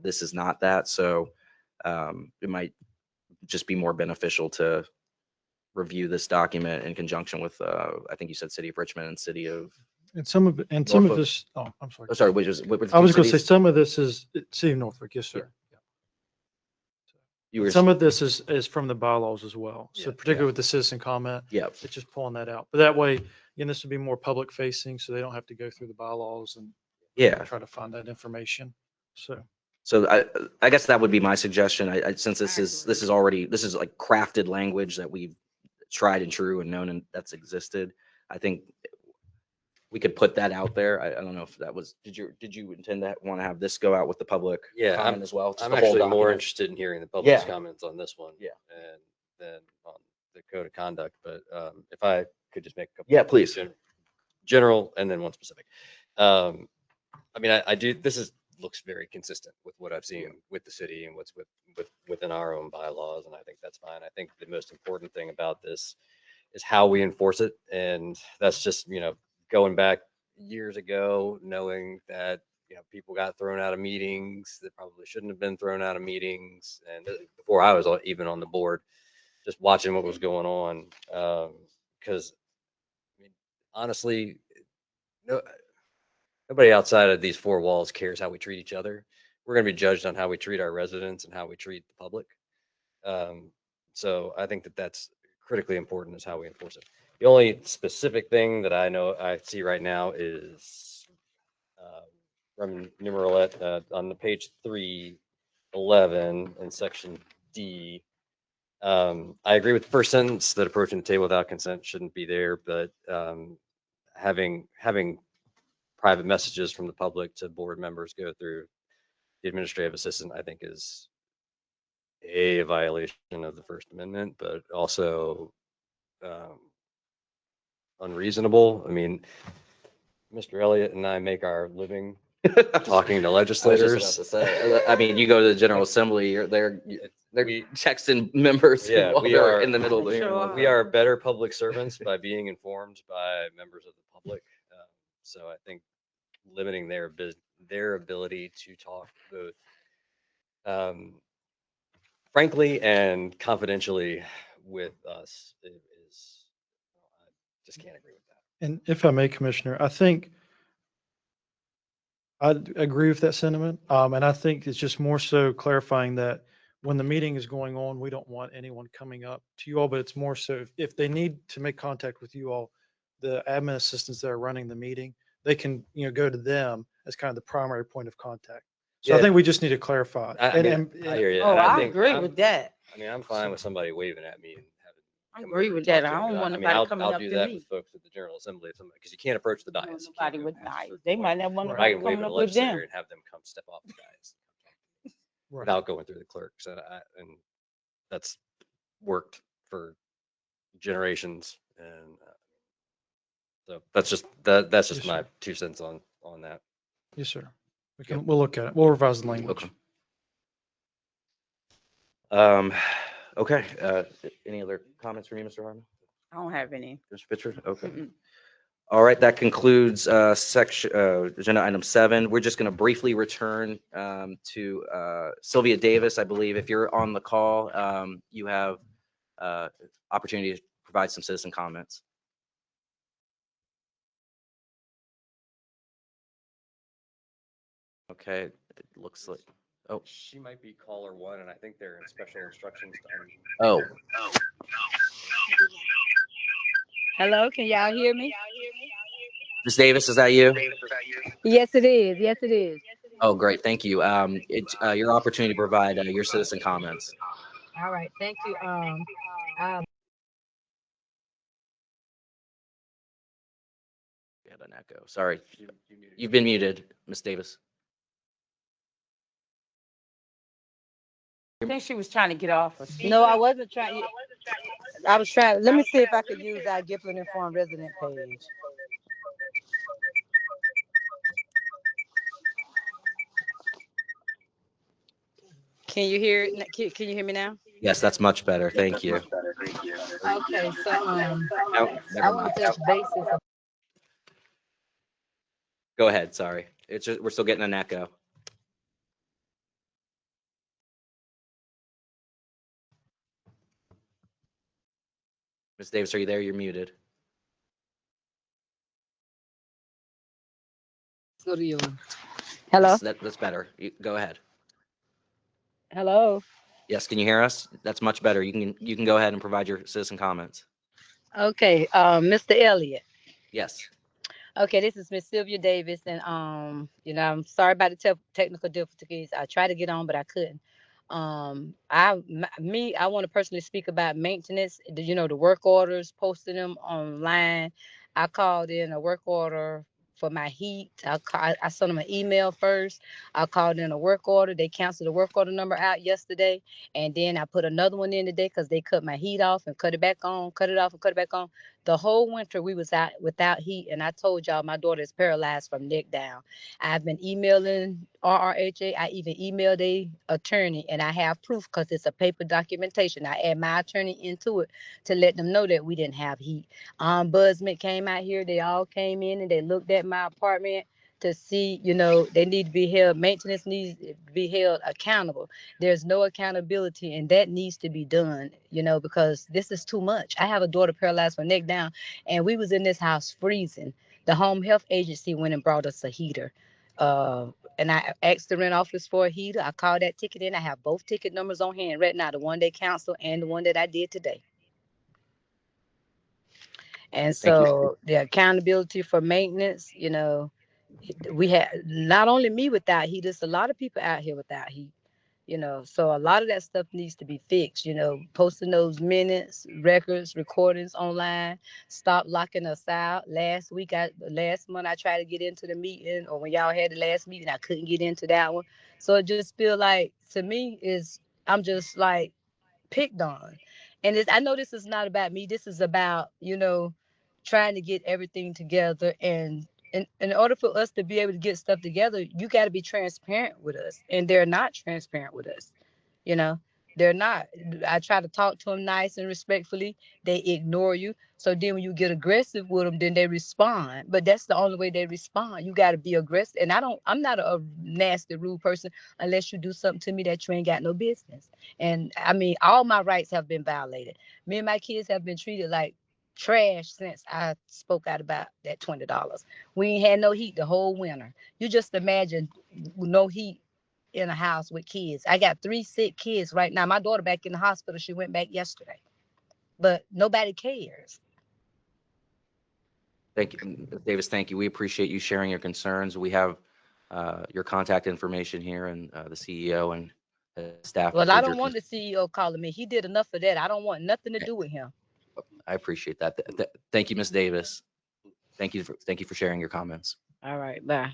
This is not that, so it might just be more beneficial to review this document in conjunction with I think you said City of Richmond and City of. And some of Norfolk. this, oh, I'm sorry. Oh, sorry, which is what were the I two was going to say cities? some of this is City of Norfolk. Yes, sir. You were, Some of this is from the bylaws as well. So Yeah. particularly with the citizen comment, yeah, it's just pulling that out. But that way, again, this would be more public facing, so they don't have to go through the bylaws and yeah. try to find that information. So, So I guess that would be my suggestion. Since this is already, this is like crafted language that we've tried and true and known and that's existed. I think we could put that out there. I don't know if that was, did you intend to want to have this go out with the public Yeah, comment as well? Just I'm the whole actually more document? interested in hearing the public's Yeah. comments on this one. Yeah. And then on the code of conduct, but if I could just make a couple. Yeah, please. General and then one specific. I mean, I do, looks very consistent with what I've seen with the city and what's within our own bylaws. And I think that's fine. I think the most important thing about this is how we enforce it. And that's just, going back years ago, knowing that, people got thrown out of meetings that probably shouldn't have been thrown out of meetings. And before I was even on the board, just watching what was going on. Because I mean, honestly, nobody outside of these four walls cares how we treat each other. We're going to be judged on how we treat our residents and how we treat the public. So I think that that's critically important is how we enforce it. The only specific thing that I know I see right now is Roman numeralette on the page 311 in section D. I agree with the first sentence that approaching the table without consent shouldn't be there, but having private messages from the public to board members go through the administrative assistant, I think is a violation of the First Amendment, but also unreasonable. I mean, Mr. Elliott and I make our living talking to I was just legislators. about to say, I mean, you go to the General Assembly, they're We- texting members Yeah, while we they're are- in the middle of the Sure hearing. are. We are better public servants by being informed by members of the public. So I think limiting their ability to talk both frankly and confidentially with us is I just can't agree with that. and if I may, Commissioner, I think I agree with that sentiment. And I think it's just more so clarifying that when the meeting is going on, we don't want anyone coming up to you all, but it's more so if they need to make contact with you all, the admin assistants that are running the meeting, they can, go to them as kind of the primary point of contact. So I Yeah. think we just need to clarify. I hear you. Oh, and I think agree I'm- with that. I mean, I'm fine with somebody waving at me and having. I come agree over with and that. talk to I me, don't but want mean, nobody I'll coming up do to that me. with folks at the General Assembly, because you can't approach the I don't dais. want You nobody can't with go past knives. the They floor. might not want But I nobody can wave coming at a up with legislator them. and have them come step off the dais Right. without going through the clerks. And that's worked for generations. And so that's just that's just Yes, my sir. 2 cents on that. Yes, sir. We'll look at it. We'll revise the language. Okay. Okay, any other comments from you, Mr. Harmon? I don't have any. Mr. Pitcher? Okay. Mm-mm. All right, that concludes section agenda item 7. We're just going to briefly return to Sylvia Davis. I believe if you're on the call, you have opportunity to provide some citizen comments. Okay, it looks like. Oh, She might be caller 1, and I think they're in special instructions to oh, Hello, can y'all hear me? Ms. Davis, is that you? Yes, it is. Yes, it is. Oh, great, thank you. It's your opportunity to provide your citizen comments. All right, thank you. We had an echo. Sorry, you've been muted, Ms. Davis. I think she was trying to get off. Of No, I wasn't trying. I was trying. Let me see if I could use our Gifford Informed Resident page. Can you hear it? Can you hear me now? Yes, that's much better. Thank you. Okay, so Oh, I never want mind. to touch bases. Go ahead. Sorry, it's just we're still getting an echo. Ms. Davis, are you there? You're muted. Go to you. Hello. Yes, that's better. Go ahead. Hello. Yes, can you hear us? That's much better. You can go ahead and provide your citizen comments. Okay, Mr. Elliott. Yes. Okay, this is Miss Sylvia Davis, and I'm sorry about the technical difficulties. I tried to get on, but I couldn't. I want to personally speak about maintenance. The work orders, posting them online. I called in a work order for my heat. I sent them an email first. I called in a work order. They canceled the work order number out yesterday, and then I put another one in today because they cut my heat off and cut it back on, cut it off and cut it back on. The whole winter we was out without heat, and I told y'all my daughter is paralyzed from neck down. I've been emailing RRHA. I even emailed a attorney, and I have proof because it's a paper documentation. I add my attorney into it to let them know that we didn't have heat. Ombudsman came out here. They all came in and they looked at my apartment to see, they need to be held. Maintenance needs to be held accountable. There's no accountability, and that needs to be done, because this is too much. I have a daughter paralyzed from neck down, and we was in this house freezing. The home health agency went and brought us a heater. Uh, and I asked the rent office for a heater. I called that ticket in. I have both ticket numbers on hand right now, the one they canceled and the one that I did today. And Thank you. so the accountability for maintenance, we had not only me without heat, there's a lot of people out here without heat. So a lot of that stuff needs to be fixed. Posting those minutes, records, recordings online. Stop locking us out. Last month I tried to get into the meeting, or when y'all had the last meeting, I couldn't get into that one. So it just feel like, to me, I'm just like picked on. And I know this is not about me. This is about, trying to get everything together. And in order for us to be able to get stuff together, you got to be transparent with us. And they're not transparent with us. You know, they're not. I try to talk to them nice and respectfully. They ignore you. So then when you get aggressive with them, then they respond. But that's the only way they respond. You got to be aggressive. And I'm not a nasty, rude person unless you do something to me that you ain't got no business. And I mean, all my rights have been violated. Me and my kids have been treated like trash since I spoke out about that $20. We ain't had no heat the whole winter. You just imagine no heat in a house with kids. I got 3 sick kids right now. My daughter back in the hospital. She went back yesterday, but nobody cares. Thank you, Ms. Davis. Thank you. We appreciate you sharing your concerns. We have your contact information here, and the CEO and staff. Well, I heard don't your want the CEO calling me. He did enough of that. I don't want nothing to do with him. I appreciate that. Thank you, Ms. Davis. Thank you for sharing your comments. All right, bye.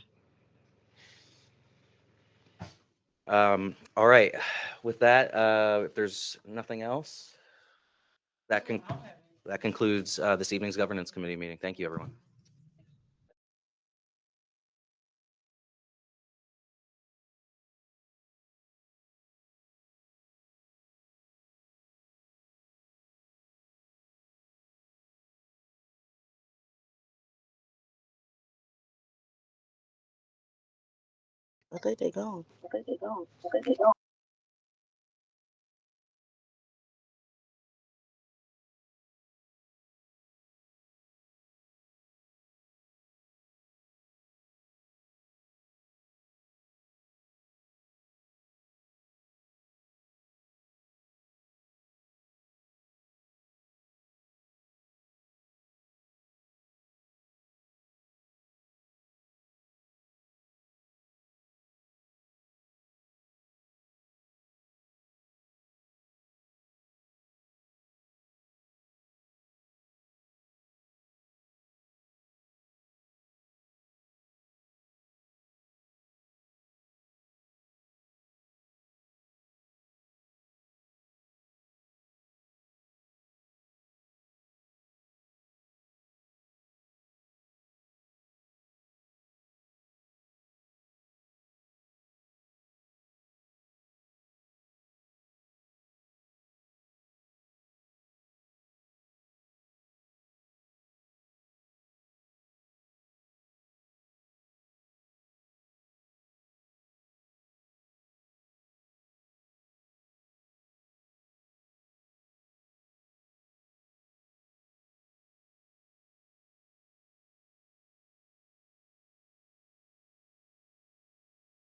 All right. With that, if there's nothing else, that concludes this evening's governance committee meeting. Thank you, everyone. I think they gone.